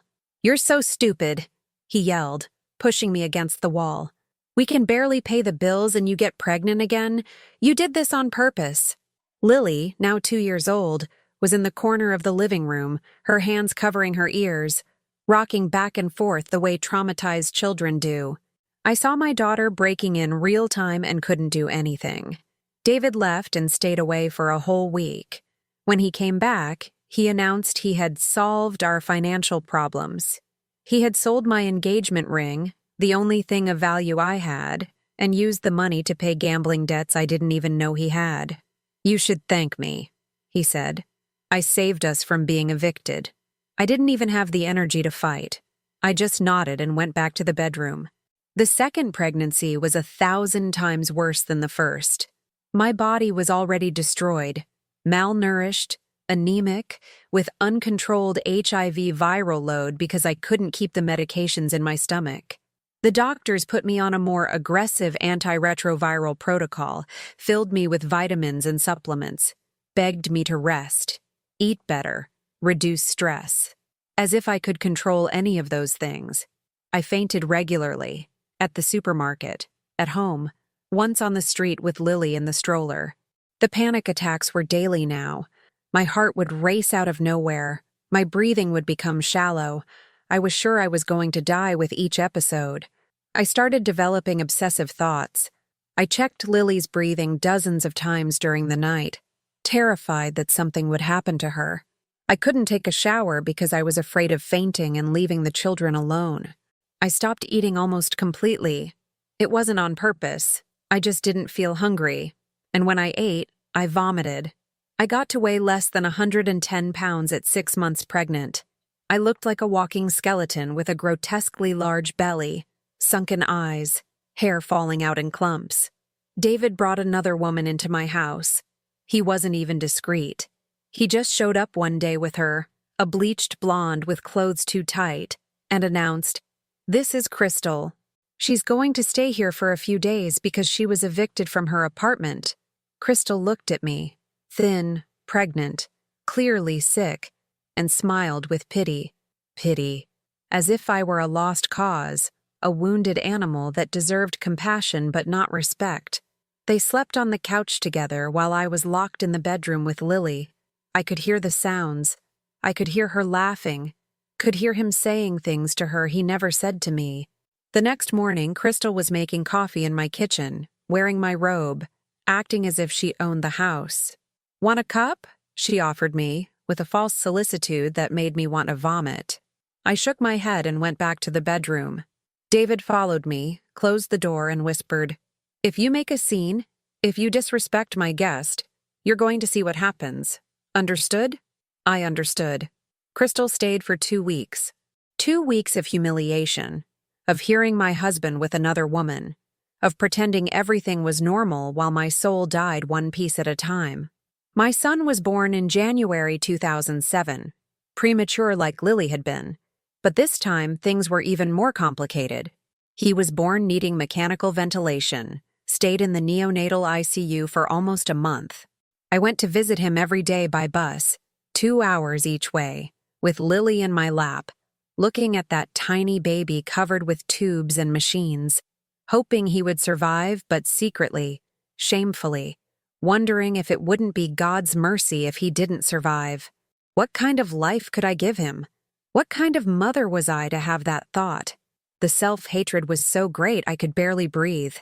"You're so stupid," he yelled, pushing me against the wall. "We can barely pay the bills and you get pregnant again? You did this on purpose." Lily, now 2 years old, was in the corner of the living room, her hands covering her ears, rocking back and forth the way traumatized children do. I saw my daughter breaking in real time and couldn't do anything. David left and stayed away for a whole week. When he came back, he announced he had solved our financial problems. He had sold my engagement ring, the only thing of value I had, and used the money to pay gambling debts I didn't even know he had. "You should thank me," he said. "I saved us from being evicted." I didn't even have the energy to fight. I just nodded and went back to the bedroom. The second pregnancy was 1,000 times worse than the first. My body was already destroyed, malnourished, anemic, with uncontrolled HIV viral load because I couldn't keep the medications in my stomach. The doctors put me on a more aggressive antiretroviral protocol, filled me with vitamins and supplements, begged me to rest, eat better, reduce stress. As if I could control any of those things. I fainted regularly, at the supermarket, at home, once on the street with Lily in the stroller. The panic attacks were daily now. My heart would race out of nowhere. My breathing would become shallow. I was sure I was going to die with each episode. I started developing obsessive thoughts. I checked Lily's breathing dozens of times during the night, terrified that something would happen to her. I couldn't take a shower because I was afraid of fainting and leaving the children alone. I stopped eating almost completely. It wasn't on purpose. I just didn't feel hungry. And when I ate, I vomited. I got to weigh less than 110 pounds at 6 months pregnant. I looked like a walking skeleton with a grotesquely large belly, sunken eyes, hair falling out in clumps. David brought another woman into my house. He wasn't even discreet. He just showed up one day with her, a bleached blonde with clothes too tight, and announced, "This is Crystal. She's going to stay here for a few days because she was evicted from her apartment." Crystal looked at me, thin, pregnant, clearly sick, and smiled with pity. Pity, as if I were a lost cause, a wounded animal that deserved compassion but not respect. They slept on the couch together while I was locked in the bedroom with Lily. I could hear the sounds. I could hear her laughing, could hear him saying things to her he never said to me. The next morning, Crystal was making coffee in my kitchen, wearing my robe, acting as if she owned the house. "Want a cup?" she offered me, with a false solicitude that made me want to vomit. I shook my head and went back to the bedroom. David followed me, closed the door, and whispered, "If you make a scene, if you disrespect my guest, you're going to see what happens. Understood?" I understood. Crystal stayed for 2 weeks. 2 weeks of humiliation, of hearing my husband with another woman, of pretending everything was normal while my soul died one piece at a time. My son was born in January 2007, premature like Lily had been, but this time things were even more complicated. He was born needing mechanical ventilation, stayed in the neonatal ICU for almost a month. I went to visit him every day by bus, 2 hours each way, with Lily in my lap, looking at that tiny baby covered with tubes and machines, hoping he would survive, but secretly, shamefully, wondering if it wouldn't be God's mercy if he didn't survive. What kind of life could I give him? What kind of mother was I to have that thought? The self-hatred was so great I could barely breathe.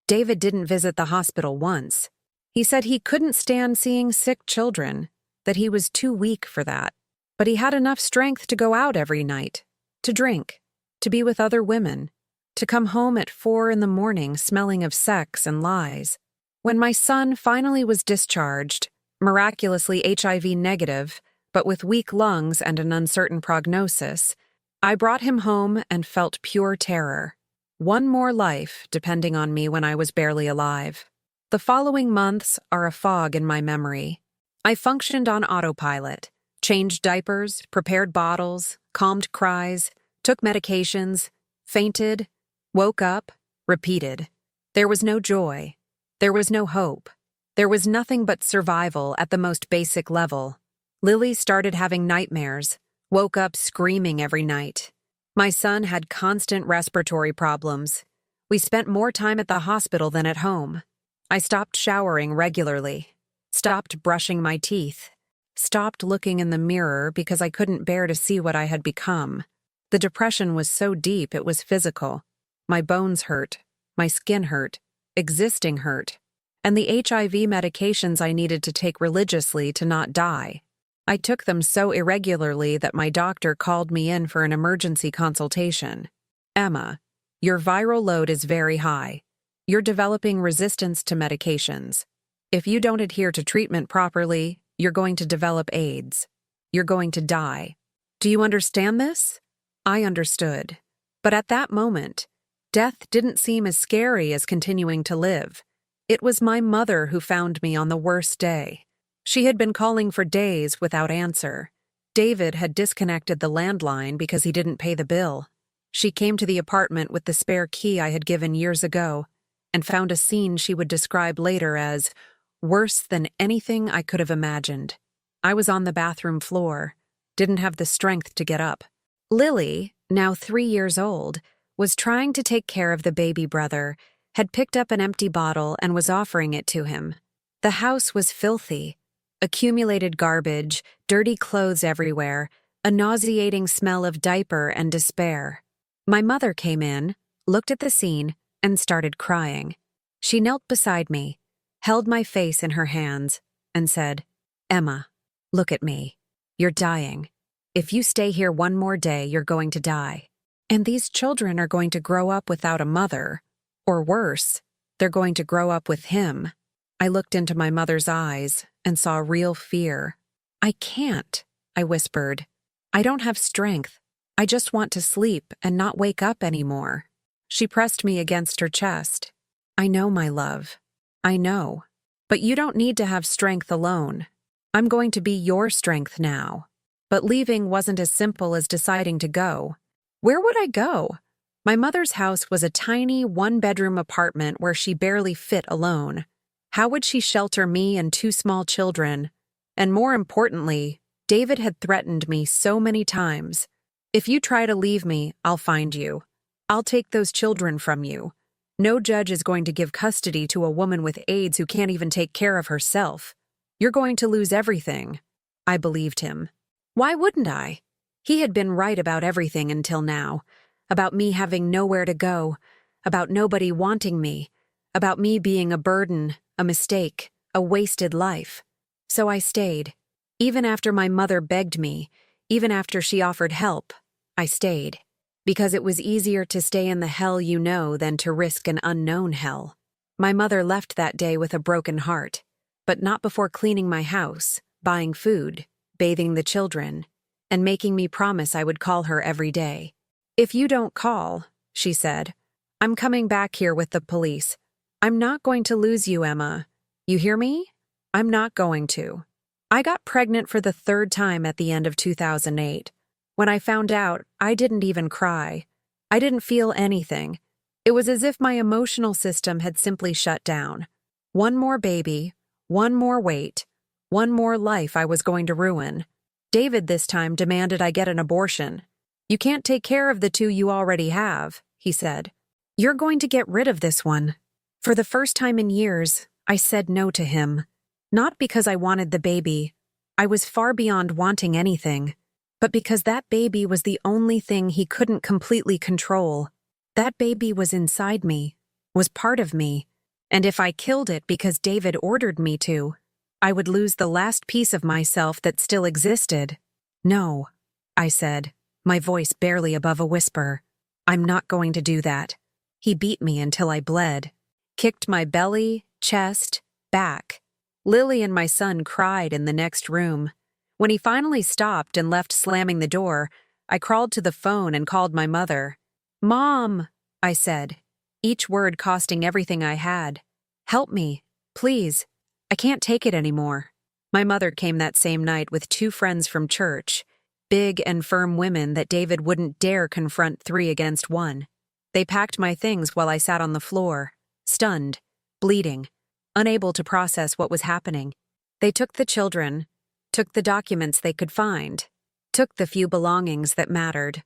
David didn't visit the hospital once. He said he couldn't stand seeing sick children, that he was too weak for that. But he had enough strength to go out every night, to drink, to be with other women, to come home at 4 a.m. smelling of sex and lies. When my son finally was discharged, miraculously HIV negative, but with weak lungs and an uncertain prognosis, I brought him home and felt pure terror. One more life depending on me when I was barely alive. The following months are a fog in my memory. I functioned on autopilot, changed diapers, prepared bottles, calmed cries, took medications, fainted, woke up, repeated. There was no joy. There was no hope. There was nothing but survival at the most basic level. Lily started having nightmares, woke up screaming every night. My son had constant respiratory problems. We spent more time at the hospital than at home. I stopped showering regularly, stopped brushing my teeth, stopped looking in the mirror because I couldn't bear to see what I had become. The depression was so deep it was physical. My bones hurt, my skin hurt, existing hurt, and the HIV medications I needed to take religiously to not die. I took them so irregularly that my doctor called me in for an emergency consultation. Emma, your viral load is very high. You're developing resistance to medications. If you don't adhere to treatment properly, you're going to develop AIDS. You're going to die. Do you understand this? I understood. But at that moment, death didn't seem as scary as continuing to live. It was my mother who found me on the worst day. She had been calling for days without answer. David had disconnected the landline because he didn't pay the bill. She came to the apartment with the spare key I had given years ago and found a scene she would describe later as worse than anything I could have imagined. I was on the bathroom floor, didn't have the strength to get up. Lily, now 3 years old, was trying to take care of the baby brother, had picked up an empty bottle and was offering it to him. The house was filthy. Accumulated garbage, dirty clothes everywhere, a nauseating smell of diaper and despair. My mother came in, looked at the scene, and started crying. She knelt beside me, held my face in her hands, and said, "Emma, look at me. You're dying. If you stay here one more day, you're going to die. And these children are going to grow up without a mother. Or worse, they're going to grow up with him." I looked into my mother's eyes and saw real fear. "I can't," I whispered. "I don't have strength. I just want to sleep and not wake up anymore." She pressed me against her chest. "I know, my love. I know. But you don't need to have strength alone. I'm going to be your strength now." But leaving wasn't as simple as deciding to go. Where would I go? My mother's house was a tiny one-bedroom apartment where she barely fit alone. How would she shelter me and 2 small children? And more importantly, David had threatened me so many times. "If you try to leave me, I'll find you. I'll take those children from you. No judge is going to give custody to a woman with AIDS who can't even take care of herself. You're going to lose everything." I believed him. Why wouldn't I? He had been right about everything until now. About me having nowhere to go. About nobody wanting me. About me being a burden, a mistake, a wasted life. So I stayed. Even after my mother begged me, even after she offered help, I stayed. Because it was easier to stay in the hell you know than to risk an unknown hell. My mother left that day with a broken heart, but not before cleaning my house, buying food, bathing the children, and making me promise I would call her every day. "If you don't call," she said, "I'm coming back here with the police. I'm not going to lose you, Emma. You hear me? I'm not going to." I got pregnant for the 3rd time at the end of 2008. When I found out, I didn't even cry. I didn't feel anything. It was as if my emotional system had simply shut down. One more baby, one more weight, one more life I was going to ruin. David this time demanded I get an abortion. "You can't take care of the 2 you already have," he said. "You're going to get rid of this one." For the first time in years, I said no to him. Not because I wanted the baby. I was far beyond wanting anything. But because that baby was the only thing he couldn't completely control. That baby was inside me, was part of me. And if I killed it because David ordered me to, I would lose the last piece of myself that still existed. "No," I said, my voice barely above a whisper. "I'm not going to do that." He beat me until I bled. Kicked my belly, chest, back. Lily and my son cried in the next room. When he finally stopped and left slamming the door, I crawled to the phone and called my mother. "Mom," I said, each word costing everything I had. "Help me, please. I can't take it anymore." My mother came that same night with 2 friends from church, big and firm women that David wouldn't dare confront 3 against 1. They packed my things while I sat on the floor, stunned, bleeding, unable to process what was happening. They took the children, took the documents they could find, took the few belongings that mattered.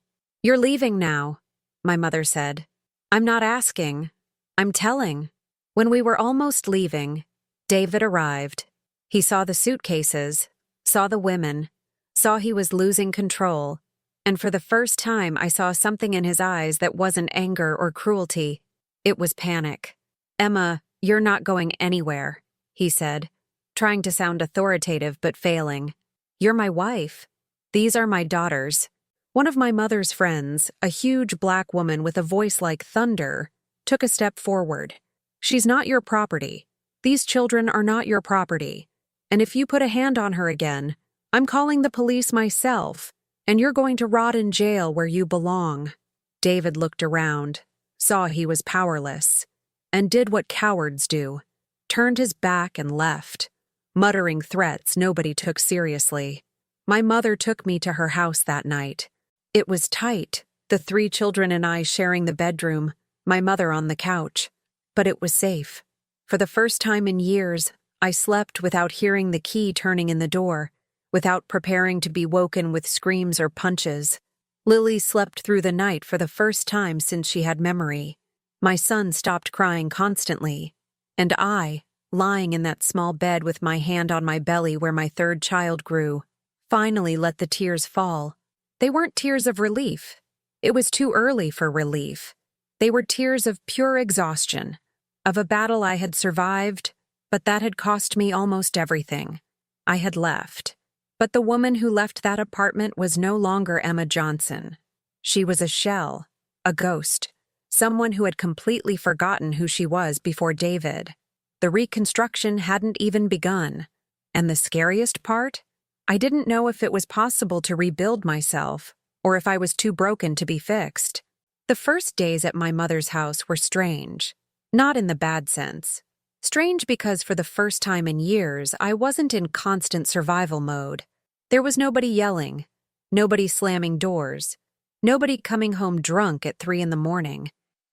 "You're leaving now," my mother said. "I'm not asking. I'm telling." When we were almost leaving, David arrived. He saw the suitcases, saw the women, saw he was losing control, and for the first time I saw something in his eyes that wasn't anger or cruelty. It was panic. "Emma, you're not going anywhere," he said, trying to sound authoritative but failing. "You're my wife. These are my daughters." One of my mother's friends, a huge black woman with a voice like thunder, took a step forward. "She's not your property. These children are not your property. And if you put a hand on her again, I'm calling the police myself, and you're going to rot in jail where you belong." David looked around, saw he was powerless, and did what cowards do, turned his back and left, muttering threats nobody took seriously. My mother took me to her house that night. It was tight, the 3 children and I sharing the bedroom, my mother on the couch. But it was safe. For the first time in years, I slept without hearing the key turning in the door, without preparing to be woken with screams or punches. Lily slept through the night for the first time since she had memory. My son stopped crying constantly, and I, lying in that small bed with my hand on my belly where my 3rd child grew, finally let the tears fall. They weren't tears of relief. It was too early for relief. They were tears of pure exhaustion, of a battle I had survived, but that had cost me almost everything. I had left. But the woman who left that apartment was no longer Emma Johnson. She was a shell, a ghost, someone who had completely forgotten who she was before David. The reconstruction hadn't even begun. And the scariest part? I didn't know if it was possible to rebuild myself, or if I was too broken to be fixed. The first days at my mother's house were strange. Not in the bad sense. Strange because for the first time in years, I wasn't in constant survival mode. There was nobody yelling, nobody slamming doors, nobody coming home drunk at 3 a.m.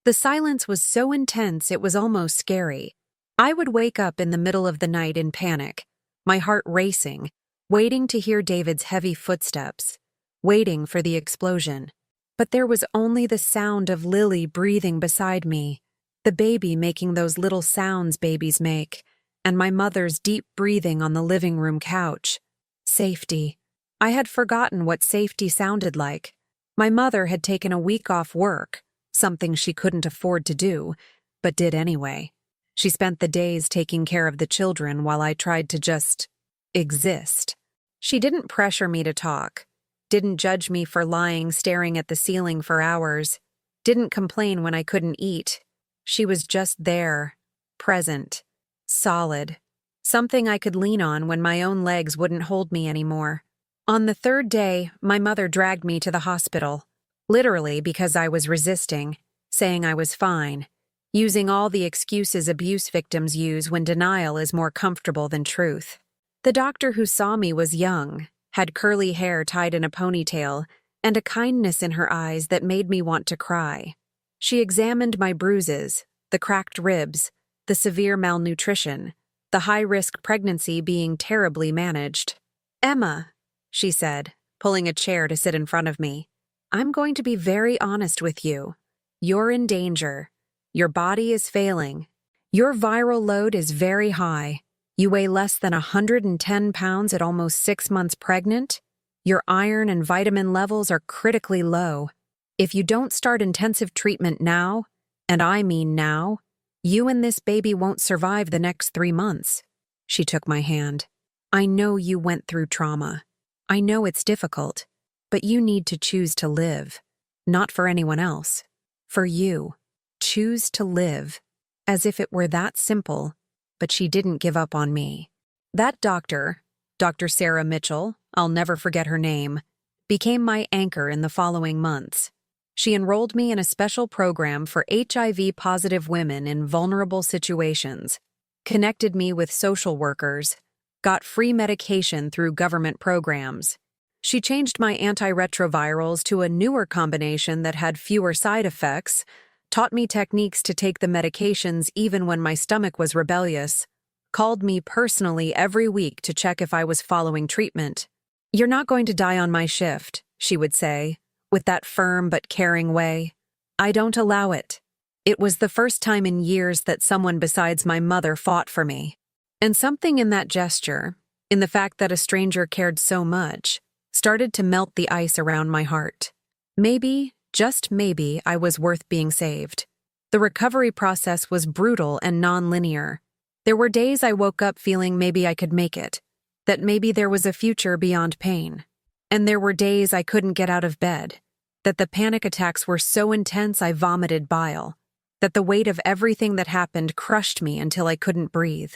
The silence was so intense it was almost scary. I would wake up in the middle of the night in panic, my heart racing, waiting to hear David's heavy footsteps, waiting for the explosion. But there was only the sound of Lily breathing beside me, the baby making those little sounds babies make, and my mother's deep breathing on the living room couch. Safety. I had forgotten what safety sounded like. My mother had taken a week off work, something she couldn't afford to do, but did anyway. She spent the days taking care of the children while I tried to just exist. She didn't pressure me to talk, didn't judge me for lying staring at the ceiling for hours, didn't complain when I couldn't eat. She was just there, present, solid, something I could lean on when my own legs wouldn't hold me anymore. On the 3rd day, my mother dragged me to the hospital, literally because I was resisting, saying I was fine, using all the excuses abuse victims use when denial is more comfortable than truth. The doctor who saw me was young, had curly hair tied in a ponytail, and a kindness in her eyes that made me want to cry. She examined my bruises, the cracked ribs, the severe malnutrition, the high-risk pregnancy being terribly managed. "Emma," she said, pulling a chair to sit in front of me, "I'm going to be very honest with you. You're in danger. Your body is failing. Your viral load is very high. You weigh less than 110 pounds at almost 6 months pregnant. Your iron and vitamin levels are critically low. If you don't start intensive treatment now, and I mean now, you and this baby won't survive the next 3 months." She took my hand. "I know you went through trauma. I know it's difficult, but you need to choose to live. Not for anyone else. For you. Choose to live." As if it were that simple, but she didn't give up on me. That doctor, Dr. Sarah Mitchell, I'll never forget her name, became my anchor in the following months. She enrolled me in a special program for HIV-positive women in vulnerable situations, connected me with social workers, got free medication through government programs. She changed my antiretrovirals to a newer combination that had fewer side effects, taught me techniques to take the medications even when my stomach was rebellious, called me personally every week to check if I was following treatment. "You're not going to die on my shift," she would say, with that firm but caring way. I don't allow it. It was the first time in years that someone besides my mother fought for me. And something in that gesture, in the fact that a stranger cared so much, started to melt the ice around my heart. Maybe, just maybe, I was worth being saved. The recovery process was brutal and non-linear. There were days I woke up feeling maybe I could make it, that maybe there was a future beyond pain. And there were days I couldn't get out of bed, that the panic attacks were so intense I vomited bile, that the weight of everything that happened crushed me until I couldn't breathe.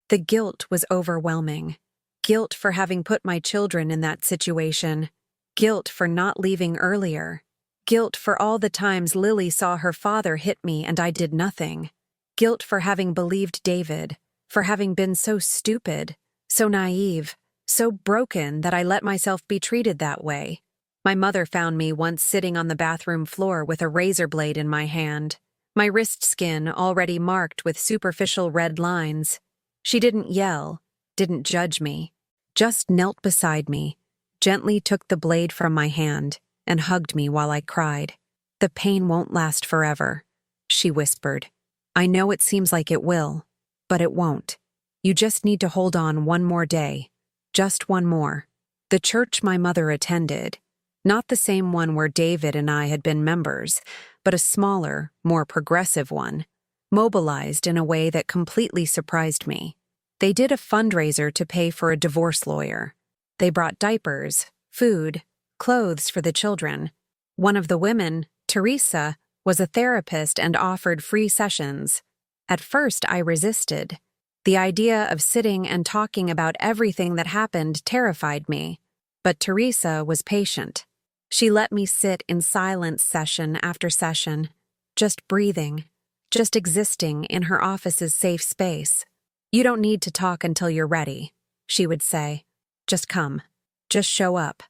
The guilt was overwhelming. Guilt for having put my children in that situation. Guilt for not leaving earlier. Guilt for all the times Lily saw her father hit me and I did nothing. Guilt for having believed David, for having been so stupid, so naive, so broken that I let myself be treated that way. My mother found me once sitting on the bathroom floor with a razor blade in my hand, my wrist skin already marked with superficial red lines. She didn't yell, didn't judge me, just knelt beside me, gently took the blade from my hand, and hugged me while I cried. "The pain won't last forever," she whispered. "I know it seems like it will, but it won't. You just need to hold on one more day. Just one more." The church my mother attended, not the same one where David and I had been members, but a smaller, more progressive one, mobilized in a way that completely surprised me. They did a fundraiser to pay for a divorce lawyer. They brought diapers, food, clothes for the children. One of the women, Teresa, was a therapist and offered free sessions. At first, I resisted. The idea of sitting and talking about everything that happened terrified me. But Teresa was patient. She let me sit in silence session after session, just breathing, just existing in her office's safe space. "You don't need to talk until you're ready," she would say. "Just come. Just show up.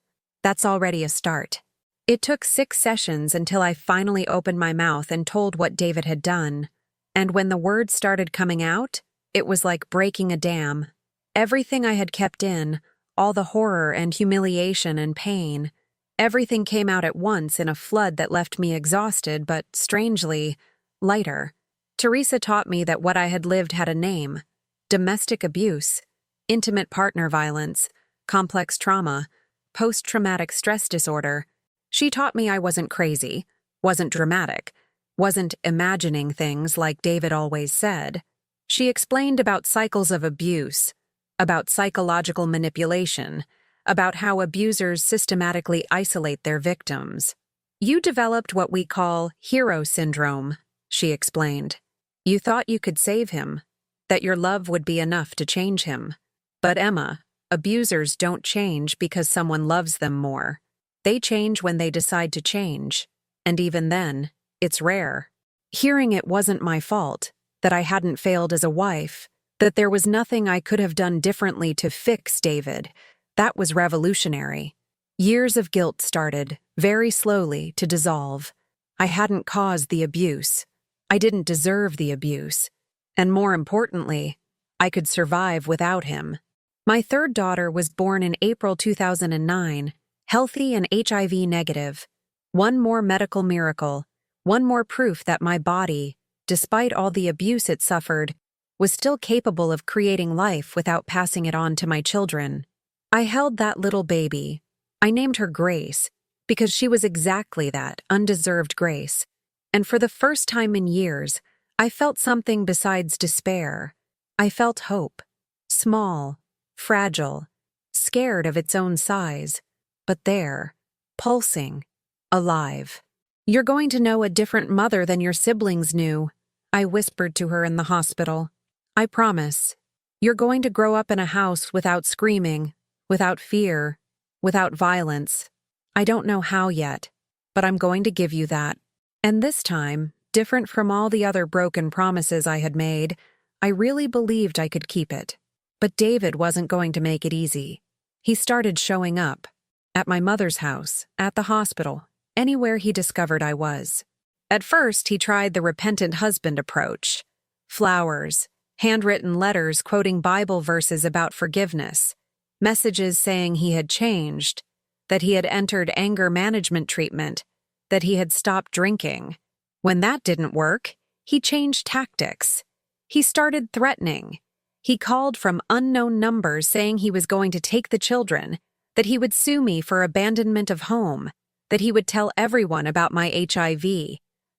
That's already a start." It took 6 sessions until I finally opened my mouth and told what David had done. And when the words started coming out, it was like breaking a dam. Everything I had kept in, all the horror and humiliation and pain, everything came out at once in a flood that left me exhausted but, strangely, lighter. Teresa taught me that what I had lived had a name: domestic abuse, intimate partner violence, complex trauma, post-traumatic stress disorder. She taught me I wasn't crazy, wasn't dramatic, wasn't imagining things like David always said. She explained about cycles of abuse, about psychological manipulation, about how abusers systematically isolate their victims. "You developed what we call hero syndrome," she explained. "You thought you could save him, that your love would be enough to change him. But Emma, abusers don't change because someone loves them more. They change when they decide to change, and even then, it's rare." Hearing it wasn't my fault, that I hadn't failed as a wife, that there was nothing I could have done differently to fix David, that was revolutionary. Years of guilt started, very slowly, to dissolve. I hadn't caused the abuse. I didn't deserve the abuse. And more importantly, I could survive without him. My third daughter was born in April 2009, healthy and HIV negative. One more medical miracle, one more proof that my body, despite all the abuse it suffered, was still capable of creating life without passing it on to my children. I held that little baby. I named her Grace, because she was exactly that, undeserved grace. And for the first time in years, I felt something besides despair. I felt hope. Small, fragile, scared of its own size, but there, pulsing, alive. "You're going to know a different mother than your siblings knew," I whispered to her in the hospital. "I promise. You're going to grow up in a house without screaming, without fear, without violence. I don't know how yet, but I'm going to give you that." And this time, different from all the other broken promises I had made, I really believed I could keep it. But David wasn't going to make it easy. He started showing up. At my mother's house, at the hospital, anywhere he discovered I was. At first, he tried the repentant husband approach. Flowers, handwritten letters quoting Bible verses about forgiveness, messages saying he had changed. that he had entered anger management treatment, that he had stopped drinking. When that didn't work, he changed tactics. He started threatening. He called from unknown numbers saying he was going to take the children, that he would sue me for abandonment of home, that he would tell everyone about my HIV,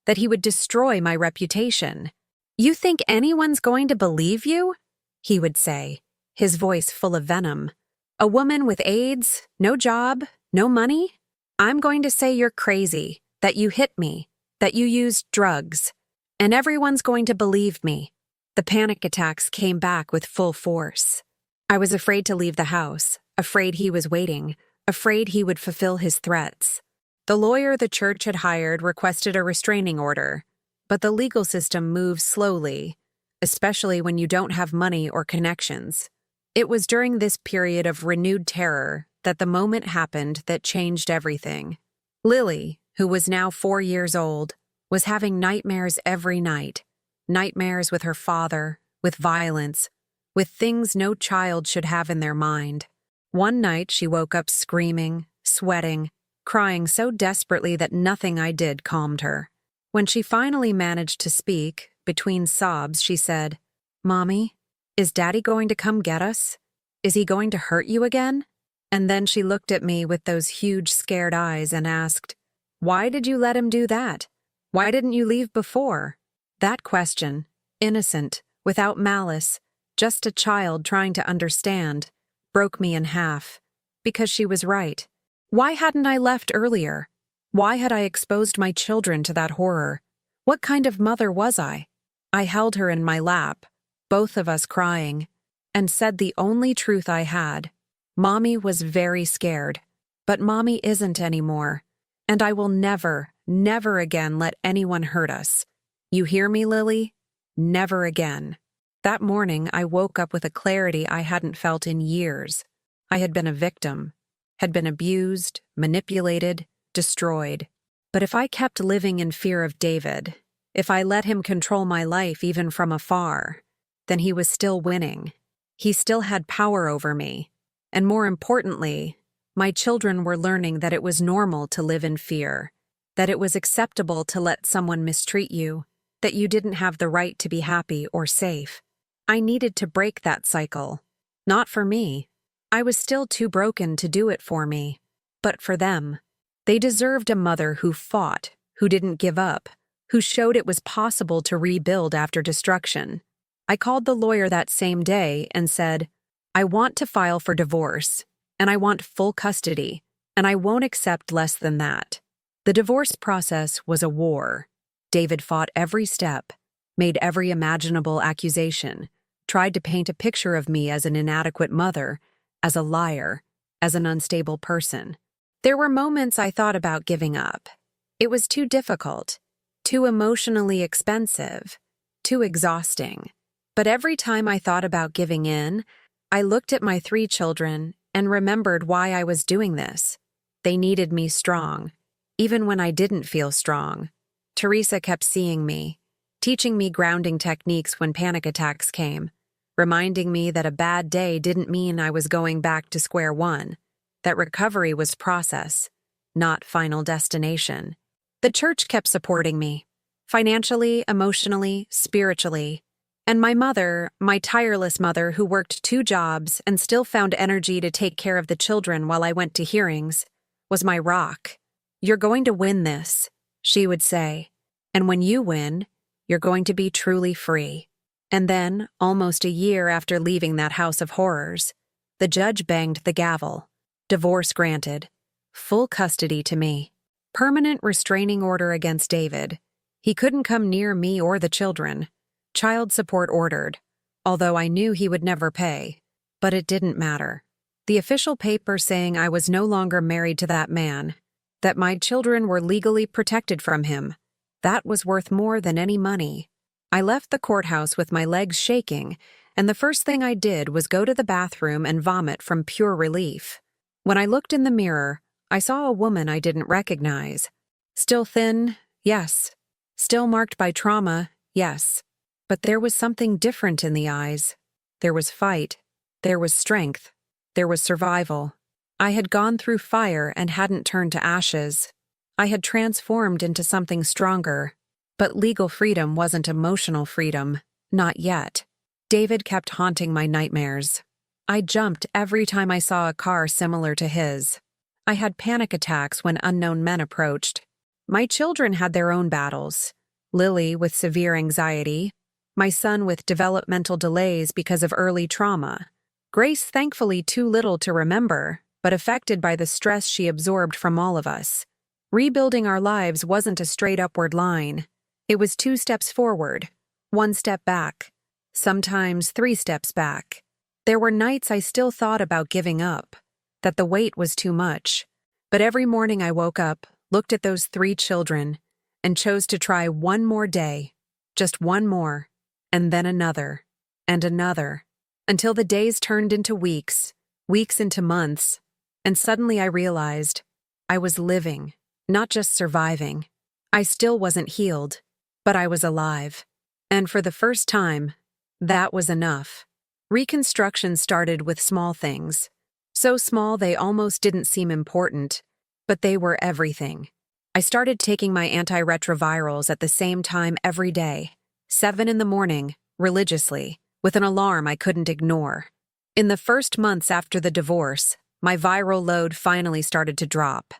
that he would destroy my reputation. "You think anyone's going to believe you?" he would say, his voice full of venom. "A woman with AIDS, no job, no money? I'm going to say you're crazy, that you hit me, that you used drugs, and everyone's going to believe me." The panic attacks came back with full force. I was afraid to leave the house, afraid he was waiting, afraid he would fulfill his threats. The lawyer the church had hired requested a restraining order, but the legal system moves slowly, especially when you don't have money or connections. It was during this period of renewed terror that the moment happened that changed everything. Lily, who was now 4 years old, was having nightmares every night. Nightmares with her father, with violence, with things no child should have in their mind. One night she woke up screaming, sweating, crying so desperately that nothing I did calmed her. When she finally managed to speak, between sobs, she said, "Mommy, is Daddy going to come get us? Is he going to hurt you again?" And then she looked at me with those huge scared eyes and asked, "Why did you let him do that? Why didn't you leave before?" That question, innocent, without malice, just a child trying to understand, broke me in half, because she was right. Why hadn't I left earlier? Why had I exposed my children to that horror? What kind of mother was I? I held her in my lap, both of us crying, and said the only truth I had. Mommy was very scared, but Mommy isn't anymore, and I will never, never again let anyone hurt us. You hear me, Lily? Never again. That morning, I woke up with a clarity I hadn't felt in years. I had been a victim, had been abused, manipulated, destroyed. But if I kept living in fear of David, if I let him control my life even from afar, then he was still winning. He still had power over me. And more importantly, my children were learning that it was normal to live in fear, that it was acceptable to let someone mistreat you, that you didn't have the right to be happy or safe. I needed to break that cycle. Not for me. I was still too broken to do it for me. But for them. They deserved a mother who fought, who didn't give up, who showed it was possible to rebuild after destruction. I called the lawyer that same day and said, "I want to file for divorce, and I want full custody, and I won't accept less than that." The divorce process was a war. David fought every step, made every imaginable accusation, tried to paint a picture of me as an inadequate mother, as a liar, as an unstable person. There were moments I thought about giving up. It was too difficult, too emotionally expensive, too exhausting. But every time I thought about giving in, I looked at my 3 children and remembered why I was doing this. They needed me strong, even when I didn't feel strong. Teresa kept seeing me, teaching me grounding techniques when panic attacks came, reminding me that a bad day didn't mean I was going back to square one, that recovery was process, not final destination. The church kept supporting me, financially, emotionally, spiritually. And my mother, my tireless mother who worked 2 jobs and still found energy to take care of the children while I went to hearings, was my rock. "You're going to win this," she would say. "And when you win, you're going to be truly free." And then, almost a year after leaving that house of horrors, the judge banged the gavel. Divorce granted. Full custody to me. Permanent restraining order against David. He couldn't come near me or the children. Child support ordered, although I knew he would never pay. But it didn't matter. The official paper saying I was no longer married to that man, that my children were legally protected from him, that was worth more than any money. I left the courthouse with my legs shaking, and the first thing I did was go to the bathroom and vomit from pure relief. When I looked in the mirror, I saw a woman I didn't recognize. Still thin, yes. Still marked by trauma, yes. But there was something different in the eyes. There was fight. There was strength. There was survival. I had gone through fire and hadn't turned to ashes. I had transformed into something stronger. But legal freedom wasn't emotional freedom. Not yet. David kept haunting my nightmares. I jumped every time I saw a car similar to his. I had panic attacks when unknown men approached. My children had their own battles. Lily with severe anxiety. My son with developmental delays because of early trauma. Grace thankfully too little to remember, but affected by the stress she absorbed from all of us. Rebuilding our lives wasn't a straight upward line. It was 2 steps forward, 1 step back, sometimes 3 steps back. There were nights I still thought about giving up, that the weight was too much. But every morning I woke up, looked at those 3 children, and chose to try one more day, just one more, and then another, and another, until the days turned into weeks, weeks into months, and suddenly I realized I was living, not just surviving. I still wasn't healed, but I was alive. And for the first time, that was enough. Reconstruction started with small things. So small they almost didn't seem important, but they were everything. I started taking my antiretrovirals at the same time every day, 7 in the morning, religiously, with an alarm I couldn't ignore. In the first months after the divorce, my viral load finally started to drop.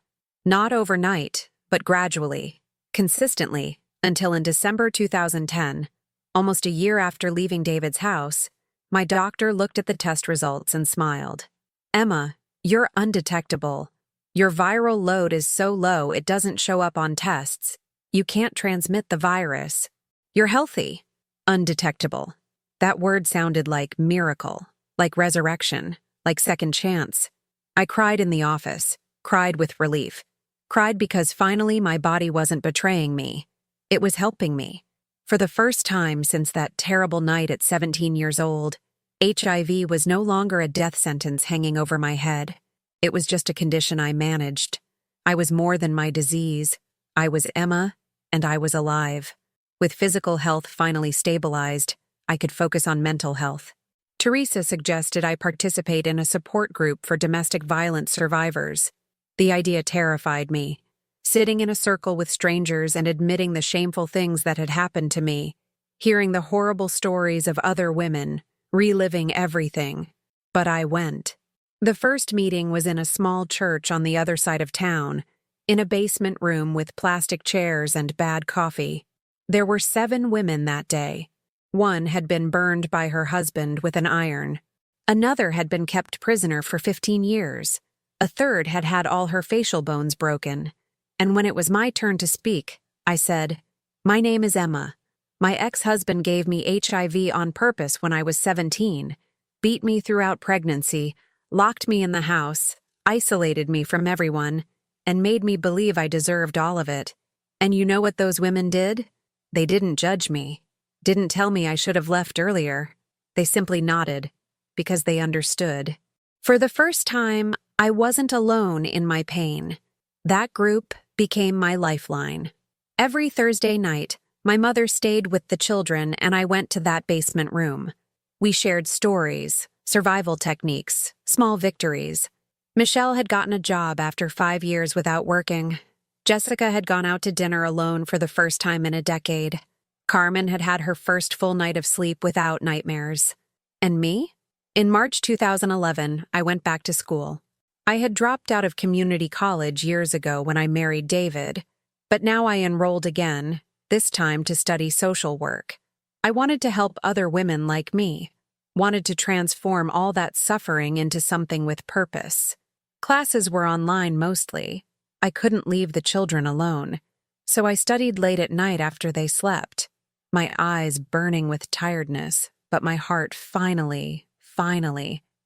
Not overnight, but gradually, consistently, until in December 2010, almost a year after leaving David's house, my doctor looked at the test results and smiled. "Emma, you're undetectable. Your viral load is so low it doesn't show up on tests. You can't transmit the virus. You're healthy." Undetectable. That word sounded like miracle, like resurrection, like second chance. I cried in the office, cried with relief, cried because finally my body wasn't betraying me. It was helping me. For the first time since that terrible night at 17 years old, HIV was no longer a death sentence hanging over my head. It was just a condition I managed. I was more than my disease. I was Emma, and I was alive. With physical health finally stabilized, I could focus on mental health. Teresa suggested I participate in a support group for domestic violence survivors. The idea terrified me. Sitting in a circle with strangers and admitting the shameful things that had happened to me, hearing the horrible stories of other women, reliving everything. But I went. The first meeting was in a small church on the other side of town, in a basement room with plastic chairs and bad coffee. There were 7 women that day. One had been burned by her husband with an iron. Another had been kept prisoner for 15 years. A third had had all her facial bones broken. And when it was my turn to speak, I said, "My name is Emma. My ex-husband gave me HIV on purpose when I was 17, beat me throughout pregnancy, locked me in the house, isolated me from everyone, and made me believe I deserved all of it. And you know what those women did? They didn't judge me, didn't tell me I should have left earlier. They simply nodded, because they understood. For the first time, I wasn't alone in my pain. That group became my lifeline. Every Thursday night, my mother stayed with the children and I went to that basement room. We shared stories, survival techniques, small victories. Michelle had gotten a job after 5 years without working. Jessica had gone out to dinner alone for the first time in a decade. Carmen had had her first full night of sleep without nightmares. And me? In March 2011, I went back to school. I had dropped out of community college years ago when I married David, but now I enrolled again, this time to study social work. I wanted to help other women like me, wanted to transform all that suffering into something with purpose. Classes were online mostly. I couldn't leave the children alone, so I studied late at night after they slept, my eyes burning with tiredness, but my heart finally,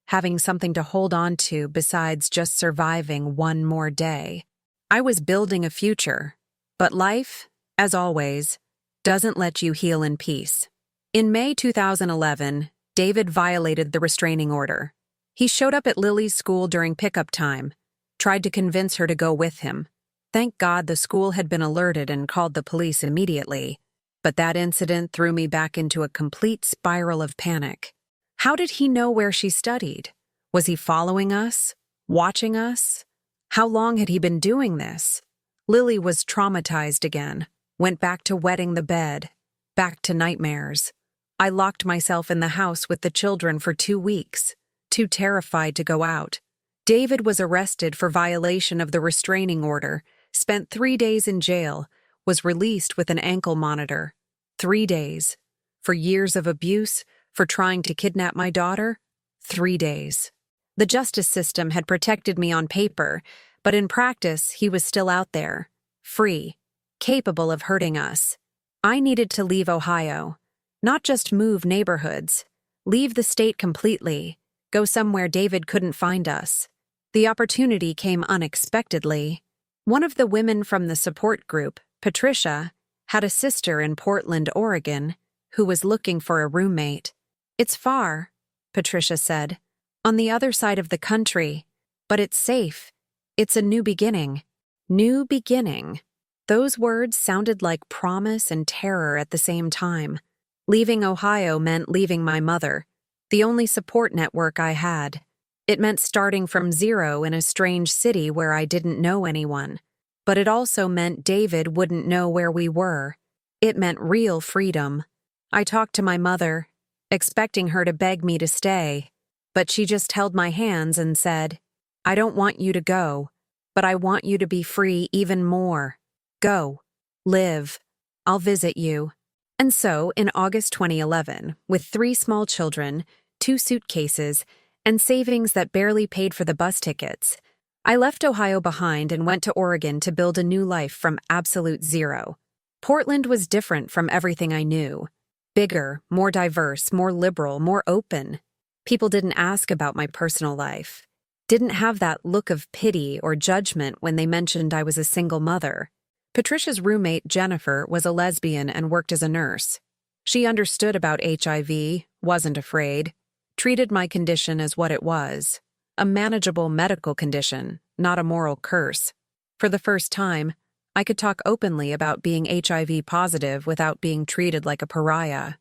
having something to hold on to besides just surviving one more day. I was building a future, but life, as always, doesn't let you heal in peace. In May 2011, David violated the restraining order. He showed up at Lily's school during pickup time, tried to convince her to go with him. Thank God the school had been alerted and called the police immediately, but that incident threw me back into a complete spiral of panic. How did he know where she studied? Was he following us? Watching us? How long had he been doing this? Lily was traumatized again, went back to wetting the bed, back to nightmares. I locked myself in the house with the children for 2 weeks, too terrified to go out. David was arrested for violation of the restraining order, spent 3 days in jail, was released with an ankle monitor. 3 days. For years of abuse, for trying to kidnap my daughter? 3 days. The justice system had protected me on paper, but in practice, he was still out there, free, capable of hurting us. I needed to leave Ohio. Not just move neighborhoods, leave the state completely, go somewhere David couldn't find us. The opportunity came unexpectedly. One of the women from the support group, Patricia, had a sister in Portland, Oregon, who was looking for a roommate. "It's far," Patricia said, "on the other side of the country, but it's safe. It's a new beginning." New beginning. Those words sounded like promise and terror at the same time. Leaving Ohio meant leaving my mother, the only support network I had. It meant starting from zero in a strange city where I didn't know anyone. But it also meant David wouldn't know where we were. It meant real freedom. I talked to my mother, expecting her to beg me to stay, but she just held my hands and said, "I don't want you to go, but I want you to be free even more. Go. Live. I'll visit you." And so, in August 2011, with 3 small children, 2 suitcases, and savings that barely paid for the bus tickets, I left Ohio behind and went to Oregon to build a new life from absolute zero. Portland was different from everything I knew. Bigger, more diverse, more liberal, more open. People didn't ask about my personal life. Didn't have that look of pity or judgment when they mentioned I was a single mother. Patricia's roommate, Jennifer, was a lesbian and worked as a nurse. She understood about HIV, wasn't afraid, treated my condition as what it was, a manageable medical condition, not a moral curse. For the first time, I could talk openly about being HIV positive without being treated like a pariah.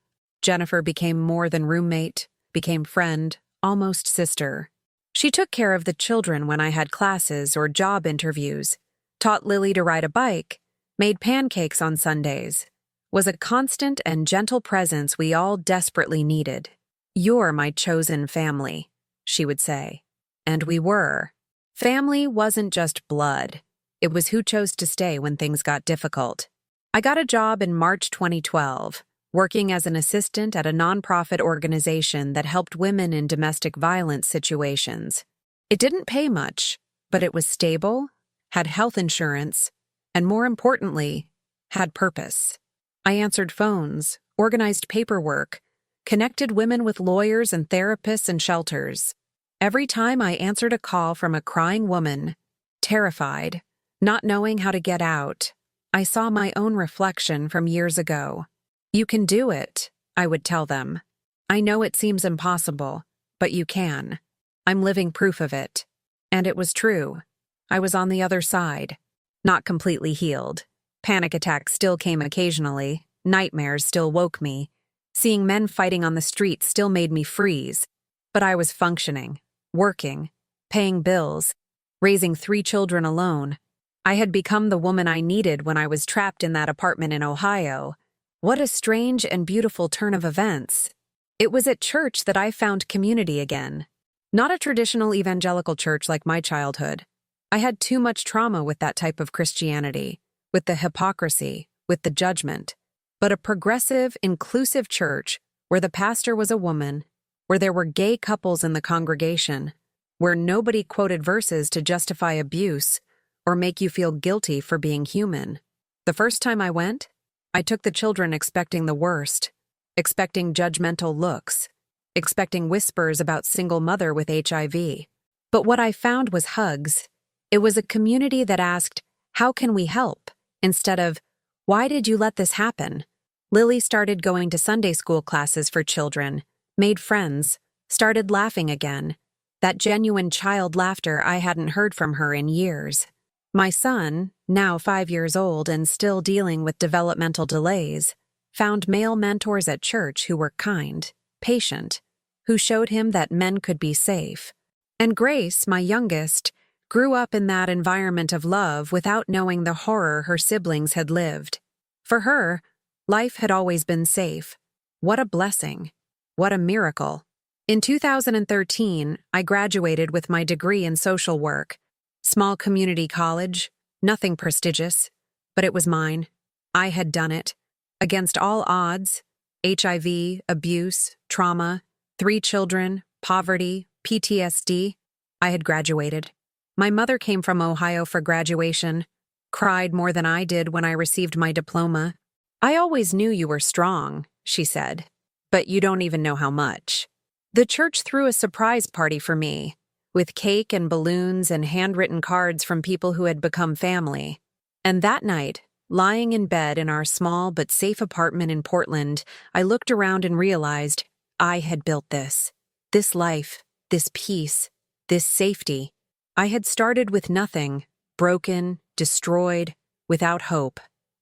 Jennifer became more than roommate, became friend, almost sister. She took care of the children when I had classes or job interviews, taught Lily to ride a bike, made pancakes on Sundays, was a constant and gentle presence we all desperately needed. "You're my chosen family," she would say. And we were. Family wasn't just blood. It was who chose to stay when things got difficult. I got a job in March 2012, working as an assistant at a nonprofit organization that helped women in domestic violence situations. It didn't pay much, but it was stable, had health insurance, and more importantly, had purpose. I answered phones, organized paperwork, connected women with lawyers and therapists and shelters. Every time I answered a call from a crying woman, terrified, not knowing how to get out, I saw my own reflection from years ago. "You can do it," I would tell them. "I know it seems impossible, but you can. I'm living proof of it." And it was true. I was on the other side. Not completely healed. Panic attacks still came occasionally. Nightmares still woke me. Seeing men fighting on the street still made me freeze. But I was functioning, working, paying bills, raising 3 children alone. I had become the woman I needed when I was trapped in that apartment in Ohio. What a strange and beautiful turn of events. It was at church that I found community again. Not a traditional evangelical church like my childhood. I had too much trauma with that type of Christianity, with the hypocrisy, with the judgment. But a progressive, inclusive church where the pastor was a woman, where there were gay couples in the congregation, where nobody quoted verses to justify abuse or make you feel guilty for being human. The first time I went, I took the children expecting the worst, expecting judgmental looks, expecting whispers about single mother with HIV. But what I found was hugs. It was a community that asked, "How can we help?" instead of, "Why did you let this happen?" Lily started going to Sunday school classes for children, made friends, started laughing again. That genuine child laughter I hadn't heard from her in years. My son, now 5 years old and still dealing with developmental delays, found male mentors at church who were kind, patient, who showed him that men could be safe. And Grace, my youngest, grew up in that environment of love without knowing the horror her siblings had lived. For her, life had always been safe. What a blessing. What a miracle. In 2013, I graduated with my degree in social work. Small community college, nothing prestigious, but it was mine. I had done it. Against all odds, HIV, abuse, trauma, 3 children, poverty, PTSD, I had graduated. My mother came from Ohio for graduation, cried more than I did when I received my diploma. "I always knew you were strong," she said, "but you don't even know how much." The church threw a surprise party for me, with cake and balloons and handwritten cards from people who had become family. And that night, lying in bed in our small but safe apartment in Portland, I looked around and realized I had built this. This life, this peace, this safety. I had started with nothing, broken, destroyed, without hope,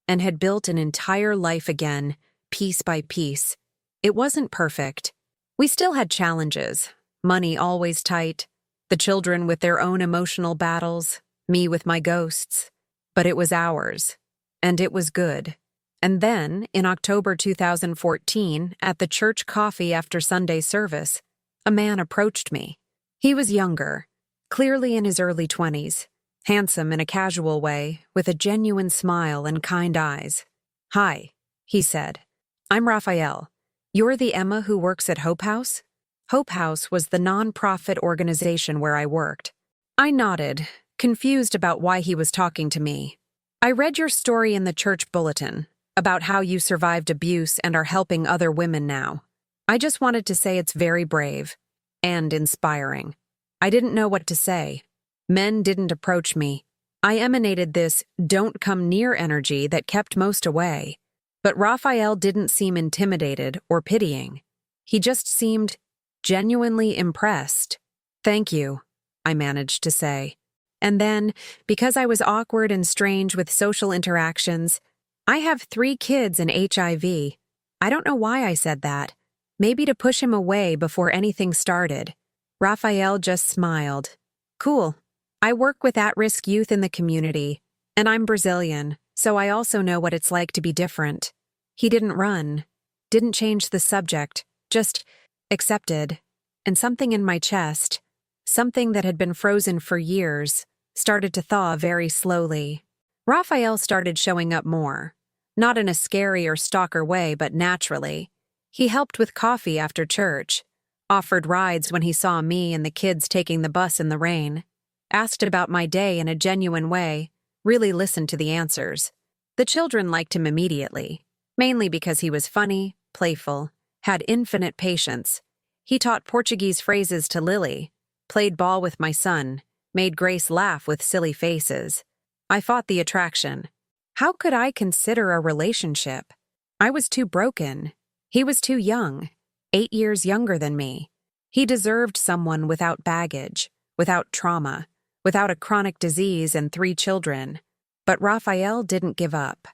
and had built an entire life again, piece by piece. It wasn't perfect. We still had challenges, money always tight, the children with their own emotional battles, me with my ghosts. But it was ours, and it was good. And then, in October 2014, at the church coffee after Sunday service, a man approached me. He was younger, clearly in his early 20s, handsome in a casual way, with a genuine smile and kind eyes. "Hi," he said. "I'm Raphael. You're the Emma who works at Hope House?" Hope House was the non-profit organization where I worked. I nodded, confused about why he was talking to me. "I read your story in the church bulletin about how you survived abuse and are helping other women now. I just wanted to say it's very brave and inspiring." I didn't know what to say. Men didn't approach me. I emanated this "don't come near" energy that kept most away. But Raphael didn't seem intimidated or pitying. He just seemed genuinely impressed. "Thank you," I managed to say. And then, because I was awkward and strange with social interactions, "I have 3 kids and HIV. I don't know why I said that. Maybe to push him away before anything started. Raphael just smiled. "Cool. I work with at-risk youth in the community, and I'm Brazilian, so I also know what it's like to be different." He didn't run, didn't change the subject, just accepted. And something in my chest, something that had been frozen for years, started to thaw very slowly. Raphael started showing up more, not in a scary or stalker way, but naturally. He helped with coffee after church, offered rides when he saw me and the kids taking the bus in the rain, asked about my day in a genuine way, really listened to the answers. The children liked him immediately, mainly because he was funny, playful, had infinite patience. He taught Portuguese phrases to Lily, played ball with my son, made Grace laugh with silly faces. I fought the attraction. How could I consider a relationship? I was too broken. He was too young, 8 years younger than me. He deserved someone without baggage, without trauma, without a chronic disease and 3 children. But Raphael didn't give up.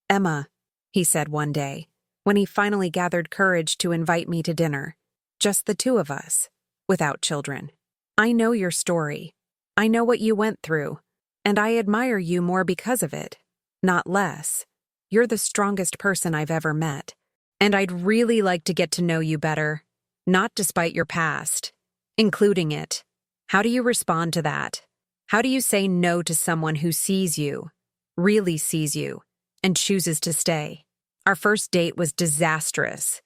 "Emma," he said one day, when he finally gathered courage to invite me to dinner. "Just the 2 of us, without children. I know your story. I know what you went through, and I admire you more because of it, not less. You're the strongest person I've ever met, and I'd really like to get to know you better, not despite your past, including it. How do you respond to that? How do you say no to someone who sees you, really sees you, and chooses to stay?" Our first date was disastrous.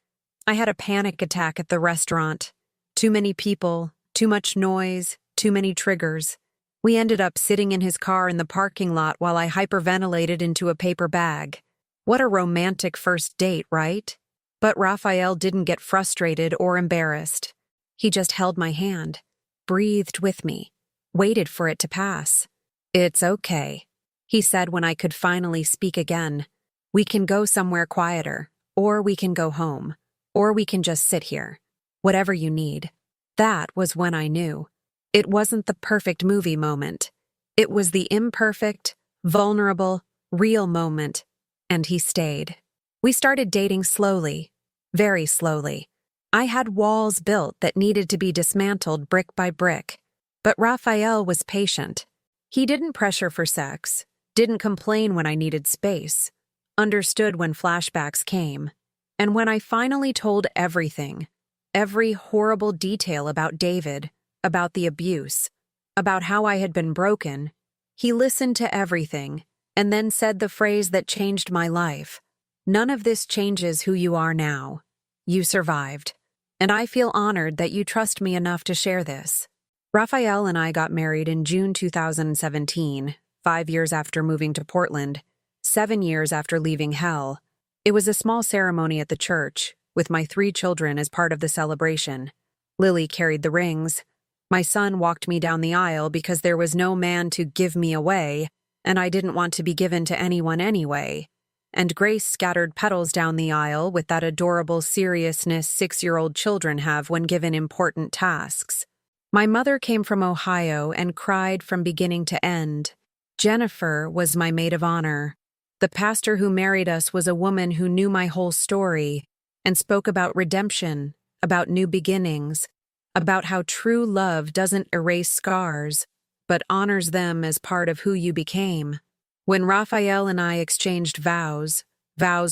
I had a panic attack at the restaurant. Too many people, too much noise, too many triggers. We ended up sitting in his car in the parking lot while I hyperventilated into a paper bag. What a romantic first date, right? But Raphael didn't get frustrated or embarrassed. He just held my hand, breathed with me, waited for it to pass. "It's okay," he said when I could finally speak again. "We can go somewhere quieter, or we can go home, or we can just sit here. Whatever you need." That was when I knew. It wasn't the perfect movie moment. It was the imperfect, vulnerable, real moment, and he stayed. We started dating slowly, very slowly. I had walls built that needed to be dismantled brick by brick. But Raphael was patient. He didn't pressure for sex, didn't complain when I needed space, understood when flashbacks came. And when I finally told everything, every horrible detail about David, about the abuse, about how I had been broken, he listened to everything and then said the phrase that changed my life. None of this changes who you are now. You survived. And I feel honored that you trust me enough to share this. Raphael and I got married in June 2017, 5 years after moving to Portland, 7 years after leaving hell. It was a small ceremony at the church, with my 3 children as part of the celebration. Lily carried the rings. My son walked me down the aisle because there was no man to give me away, and I didn't want to be given to anyone anyway. And Grace scattered petals down the aisle with that adorable seriousness 6-year-old children have when given important tasks. My mother came from Ohio and cried from beginning to end. Jennifer was my maid of honor. The pastor who married us was a woman who knew my whole story and spoke about redemption, about new beginnings, about how true love doesn't erase scars, but honors them as part of who you became. When Raphael and I exchanged vows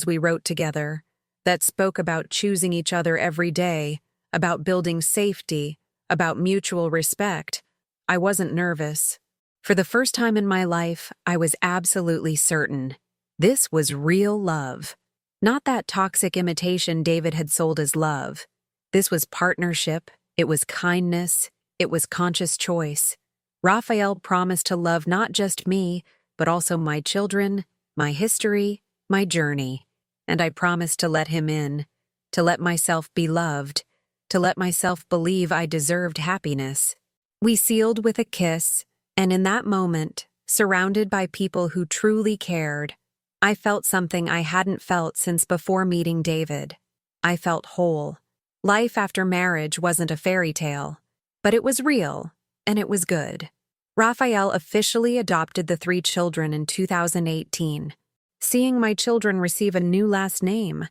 we wrote together, that spoke about choosing each other every day, about building safety, about mutual respect, I wasn't nervous. For the first time in my life, I was absolutely certain. This was real love. Not that toxic imitation David had sold as love. This was partnership, it was kindness, it was conscious choice. Raphael promised to love not just me, but also my children, my history, my journey. And I promised to let him in, to let myself be loved, to let myself believe I deserved happiness. We sealed with a kiss, and in that moment, surrounded by people who truly cared, I felt something I hadn't felt since before meeting David. I felt whole. Life after marriage wasn't a fairy tale, but it was real, and it was good. Raphael officially adopted the 3 children in 2018. Seeing my children receive a new last name,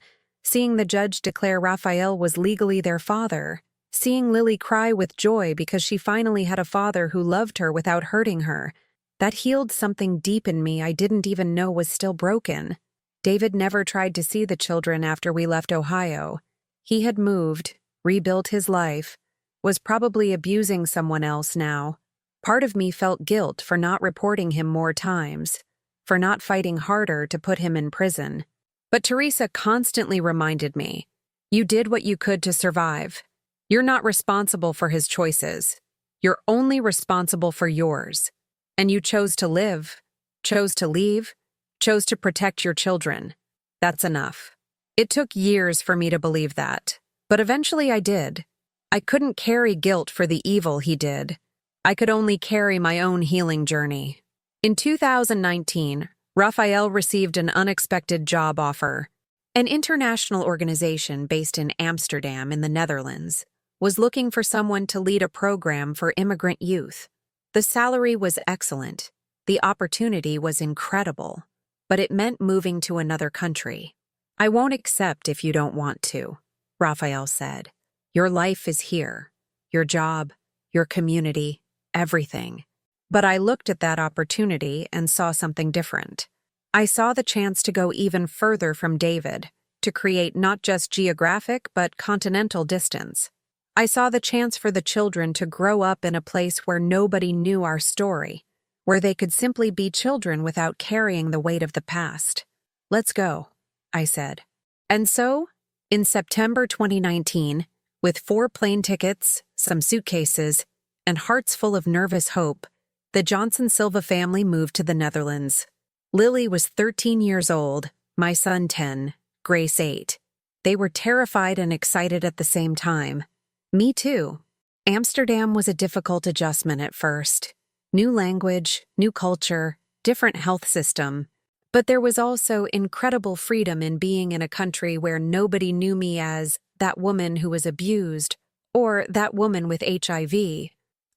seeing the judge declare Raphael was legally their father, seeing Lily cry with joy because she finally had a father who loved her without hurting her, that healed something deep in me I didn't even know was still broken. David never tried to see the children after we left Ohio. He had moved, rebuilt his life, was probably abusing someone else now. Part of me felt guilt for not reporting him more times, for not fighting harder to put him in prison. But Teresa constantly reminded me, you did what you could to survive. You're not responsible for his choices. You're only responsible for yours. And you chose to live, chose to leave, chose to protect your children. That's enough. It took years for me to believe that, but eventually I did. I couldn't carry guilt for the evil he did. I could only carry my own healing journey. In 2019, Raphael received an unexpected job offer. An international organization based in Amsterdam in the Netherlands was looking for someone to lead a program for immigrant youth. The salary was excellent. The opportunity was incredible. But it meant moving to another country. I won't accept if you don't want to, Raphael said. Your life is here. Your job, your community, everything. But I looked at that opportunity and saw something different. I saw the chance to go even further from David, to create not just geographic but continental distance. I saw the chance for the children to grow up in a place where nobody knew our story, where they could simply be children without carrying the weight of the past. Let's go, I said. And so, in September 2019, with 4 plane tickets, some suitcases, and hearts full of nervous hope, the Johnson Silva family moved to the Netherlands. Lily was 13 years old, my son 10, Grace 8. They were terrified and excited at the same time. Me too. Amsterdam was a difficult adjustment at first. New language, new culture, different health system. But there was also incredible freedom in being in a country where nobody knew me as that woman who was abused or that woman with HIV.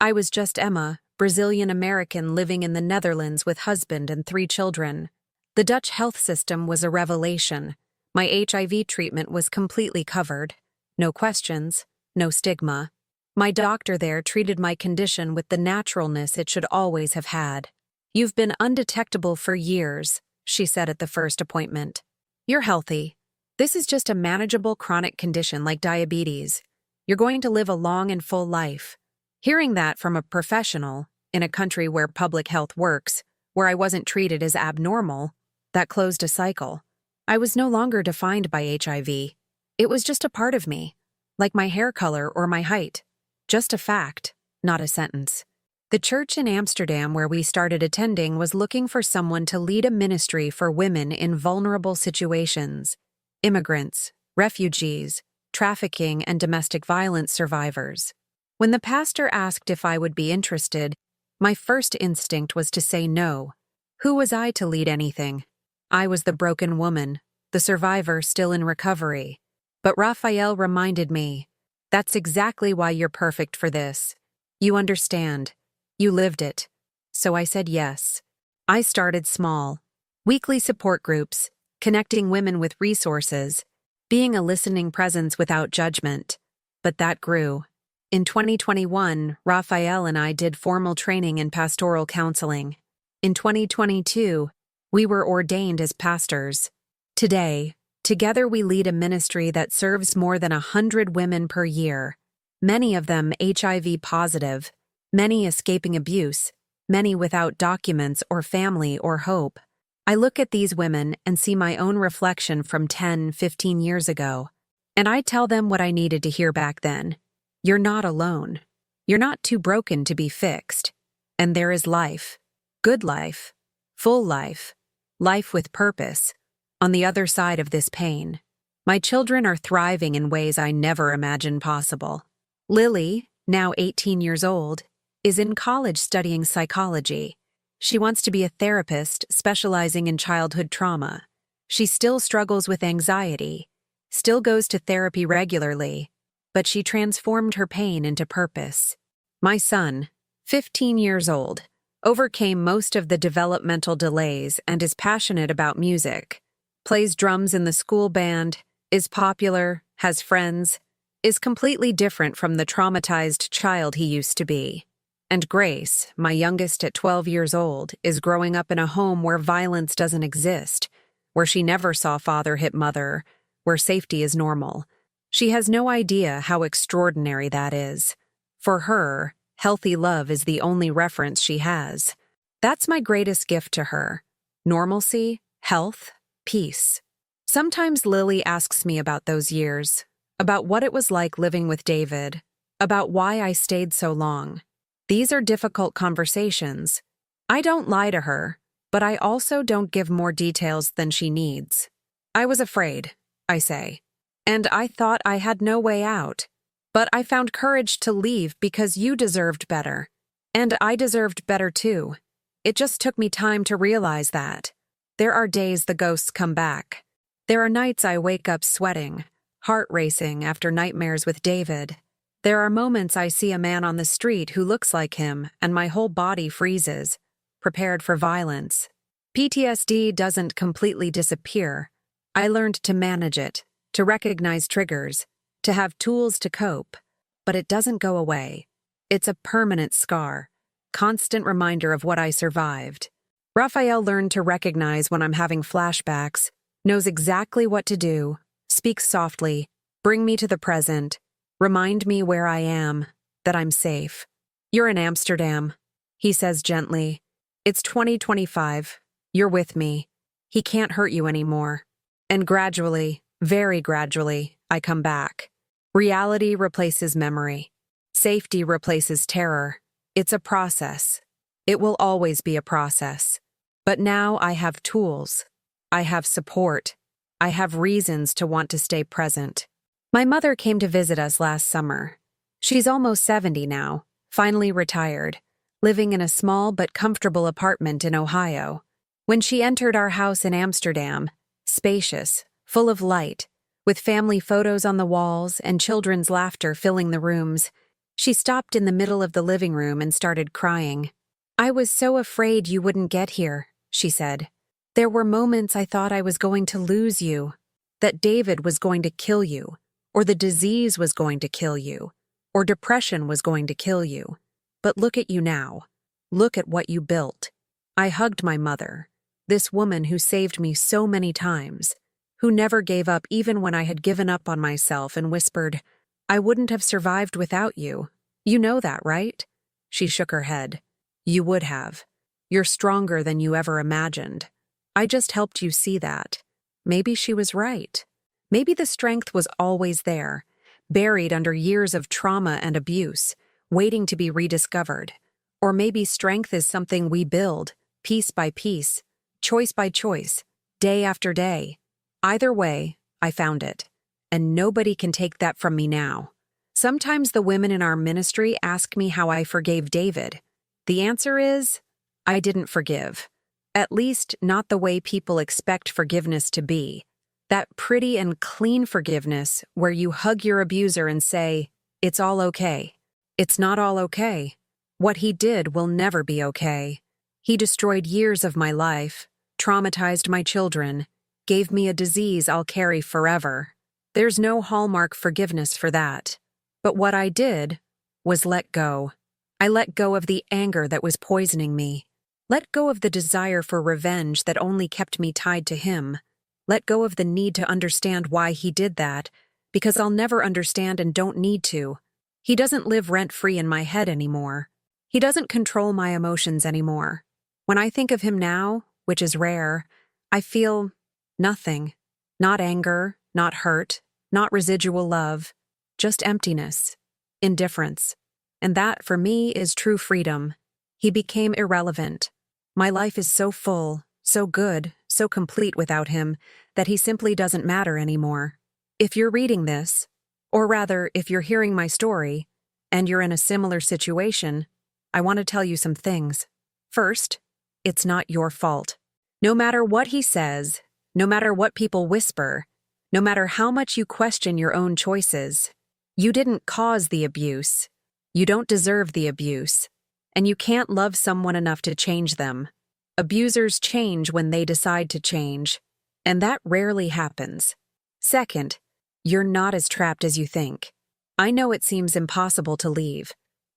I was just Emma, Brazilian-American living in the Netherlands with husband and 3 children. The Dutch health system was a revelation. My HIV treatment was completely covered. No questions, no stigma. My doctor there treated my condition with the naturalness it should always have had. "You've been undetectable for years," she said at the first appointment. "You're healthy. This is just a manageable chronic condition like diabetes. You're going to live a long and full life." Hearing that from a professional, in a country where public health works, where I wasn't treated as abnormal, that closed a cycle. I was no longer defined by HIV. It was just a part of me, like my hair color or my height. Just a fact, not a sentence. The church in Amsterdam where we started attending was looking for someone to lead a ministry for women in vulnerable situations: immigrants, refugees, trafficking, and domestic violence survivors. When the pastor asked if I would be interested, my first instinct was to say no. Who was I to lead anything? I was the broken woman, the survivor still in recovery. But Raphael reminded me, "That's exactly why you're perfect for this. You understand. You lived it." So I said yes. I started small. Weekly support groups, connecting women with resources, being a listening presence without judgment. But that grew. In 2021, Raphael and I did formal training in pastoral counseling. In 2022, we were ordained as pastors. Today, together we lead a ministry that serves more than 100 women per year, many of them HIV positive, many escaping abuse, many without documents or family or hope. I look at these women and see my own reflection from 10, 15 years ago, and I tell them what I needed to hear back then. You're not alone. You're not too broken to be fixed. And there is life, good life, full life, life with purpose, on the other side of this pain. My children are thriving in ways I never imagined possible. Lily, now 18 years old, is in college studying psychology. She wants to be a therapist specializing in childhood trauma. She still struggles with anxiety, still goes to therapy regularly, but she transformed her pain into purpose. My son, 15 years old, overcame most of the developmental delays and is passionate about music, plays drums in the school band, is popular, has friends, is completely different from the traumatized child he used to be. And Grace, my youngest at 12 years old, is growing up in a home where violence doesn't exist, where she never saw father hit mother, where safety is normal. She has no idea how extraordinary that is. For her, healthy love is the only reference she has. That's my greatest gift to her: normalcy, health, peace. Sometimes Lily asks me about those years, about what it was like living with David, about why I stayed so long. These are difficult conversations. I don't lie to her, but I also don't give more details than she needs. "I was afraid," I say, "and I thought I had no way out. But I found courage to leave because you deserved better. And I deserved better too. It just took me time to realize that. There are days the ghosts come back. There are nights I wake up sweating, heart racing after nightmares with David. There are moments I see a man on the street who looks like him and my whole body freezes, prepared for violence. PTSD doesn't completely disappear. I learned to manage it, to recognize triggers, to have tools to cope. But it doesn't go away. It's a permanent scar, constant reminder of what I survived. Raphael learned to recognize when I'm having flashbacks, knows exactly what to do, speaks softly, bring me to the present, remind me where I am, that I'm safe. "You're in Amsterdam," he says gently. "It's 2025. You're with me. He can't hurt you anymore." And gradually, very gradually, I come back. Reality replaces memory. Safety replaces terror. It's a process. It will always be a process. But now I have tools. I have support. I have reasons to want to stay present. My mother came to visit us last summer. She's almost 70 now, finally retired, living in a small but comfortable apartment in Ohio. When she entered our house in Amsterdam, spacious, full of light, with family photos on the walls and children's laughter filling the rooms, she stopped in the middle of the living room and started crying. "I was so afraid you wouldn't get here," she said. "There were moments I thought I was going to lose you, that David was going to kill you, or the disease was going to kill you, or depression was going to kill you. But look at you now. Look at what you built. I hugged my mother, this woman who saved me so many times, who never gave up even when I had given up on myself and whispered, "I wouldn't have survived without you. You know that, right?" She shook her head. "You would have. You're stronger than you ever imagined. I just helped you see that." Maybe she was right. Maybe the strength was always there, buried under years of trauma and abuse, waiting to be rediscovered. Or maybe strength is something we build, piece by piece, choice by choice, day after day. Either way, I found it. And nobody can take that from me now. Sometimes the women in our ministry ask me how I forgave David. The answer is, I didn't forgive. At least not the way people expect forgiveness to be. That pretty and clean forgiveness where you hug your abuser and say, "It's all okay." It's not all okay. What he did will never be okay. He destroyed years of my life, traumatized my children, gave me a disease I'll carry forever. There's no hallmark forgiveness for that. But what I did was let go. I let go of the anger that was poisoning me. Let go of the desire for revenge that only kept me tied to him. Let go of the need to understand why he did that, because I'll never understand and don't need to. He doesn't live rent-free in my head anymore. He doesn't control my emotions anymore. When I think of him now, which is rare, I feel nothing. Not anger, not hurt, not residual love, just emptiness, indifference. And that, for me, is true freedom. He became irrelevant. My life is so full, so good, so complete without him, that he simply doesn't matter anymore. If you're reading this, or rather, if you're hearing my story, and you're in a similar situation, I want to tell you some things. First, it's not your fault. No matter what he says, no matter what people whisper, no matter how much you question your own choices, you didn't cause the abuse. You don't deserve the abuse. And you can't love someone enough to change them. Abusers change when they decide to change, and that rarely happens. Second, you're not as trapped as you think. I know it seems impossible to leave.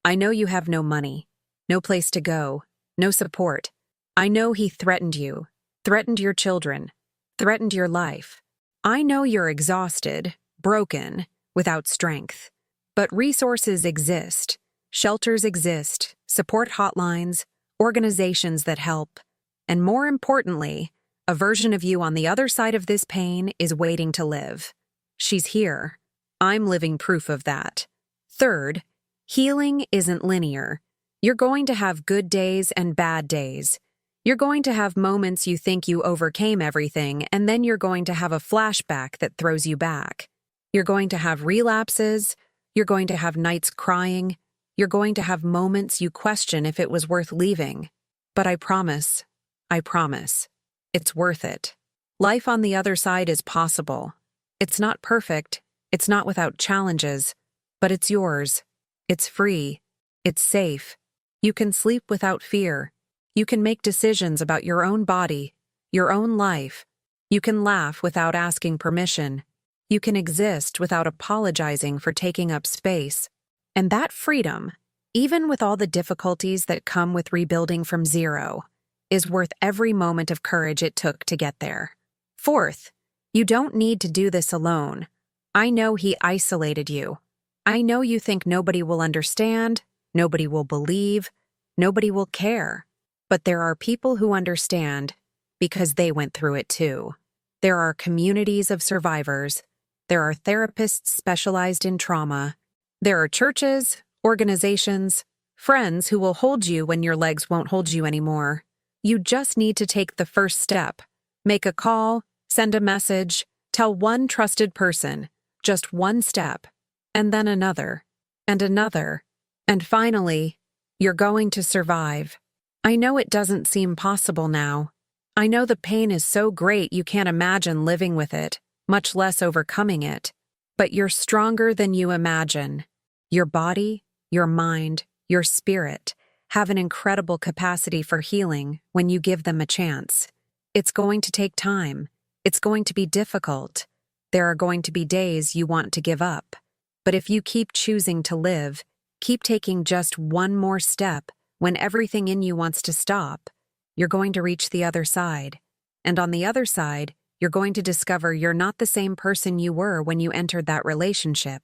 I know you have no money, no place to go, no support. I know he threatened you, threatened your children, threatened your life. I know you're exhausted, broken, without strength. But resources exist, shelters exist, support hotlines, organizations that help. And more importantly, a version of you on the other side of this pain is waiting to live. She's here. I'm living proof of that. Third, healing isn't linear. You're going to have good days and bad days. You're going to have moments you think you overcame everything, and then you're going to have a flashback that throws you back. You're going to have relapses. You're going to have nights crying. You're going to have moments you question if it was worth leaving. But I promise, it's worth it. Life on the other side is possible. It's not perfect. It's not without challenges. But it's yours. It's free. It's safe. You can sleep without fear. You can make decisions about your own body, your own life. You can laugh without asking permission. You can exist without apologizing for taking up space. And that freedom, even with all the difficulties that come with rebuilding from zero, is worth every moment of courage it took to get there. Fourth, you don't need to do this alone. I know he isolated you. I know you think nobody will understand, nobody will believe, nobody will care. But there are people who understand because they went through it too. There are communities of survivors. There are therapists specialized in trauma. There are churches, organizations, friends who will hold you when your legs won't hold you anymore. You just need to take the first step. Make a call, send a message, tell one trusted person, just one step, and then another, and another. And finally, you're going to survive. I know it doesn't seem possible now. I know the pain is so great you can't imagine living with it, much less overcoming it. But you're stronger than you imagine. Your body, your mind, your spirit have an incredible capacity for healing when you give them a chance. It's going to take time. It's going to be difficult. There are going to be days you want to give up. But if you keep choosing to live, keep taking just one more step when everything in you wants to stop, you're going to reach the other side. And on the other side, you're going to discover you're not the same person you were when you entered that relationship.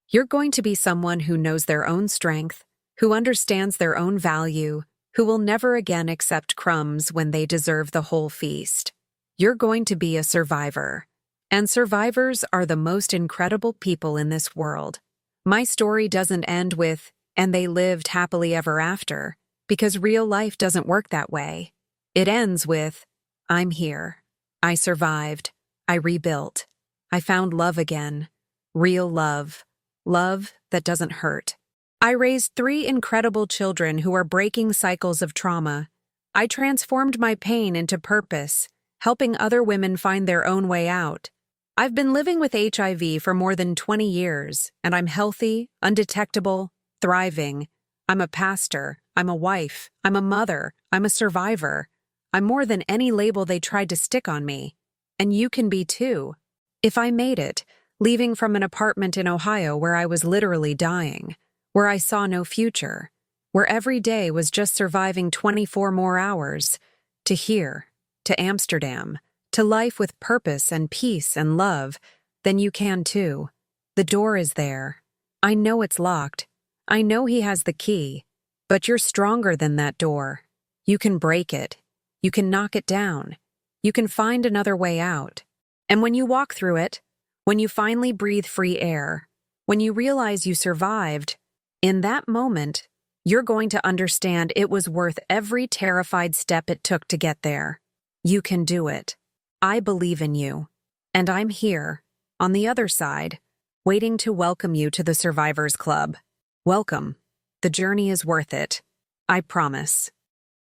You're going to be someone who knows their own strength, who understands their own value, who will never again accept crumbs when they deserve the whole feast. You're going to be a survivor. And survivors are the most incredible people in this world. My story doesn't end with, and they lived happily ever after, because real life doesn't work that way. It ends with, I'm here. I survived. I rebuilt. I found love again. Real love. Love that doesn't hurt. I raised 3 incredible children who are breaking cycles of trauma. I transformed my pain into purpose, helping other women find their own way out. I've been living with HIV for more than 20 years, and I'm healthy, undetectable, thriving. I'm a pastor. I'm a wife. I'm a mother. I'm a survivor. I'm more than any label they tried to stick on me. And you can be too. If I made it, leaving from an apartment in Ohio where I was literally dying, where I saw no future, where every day was just surviving 24 more hours, to here, to Amsterdam, to life with purpose and peace and love, then you can too. The door is there. I know it's locked. I know he has the key. But you're stronger than that door. You can break it. You can knock it down. You can find another way out. And when you walk through it, when you finally breathe free air, when you realize you survived, in that moment, you're going to understand it was worth every terrified step it took to get there. You can do it. I believe in you. And I'm here, on the other side, waiting to welcome you to the Survivors Club. Welcome. The journey is worth it. I promise.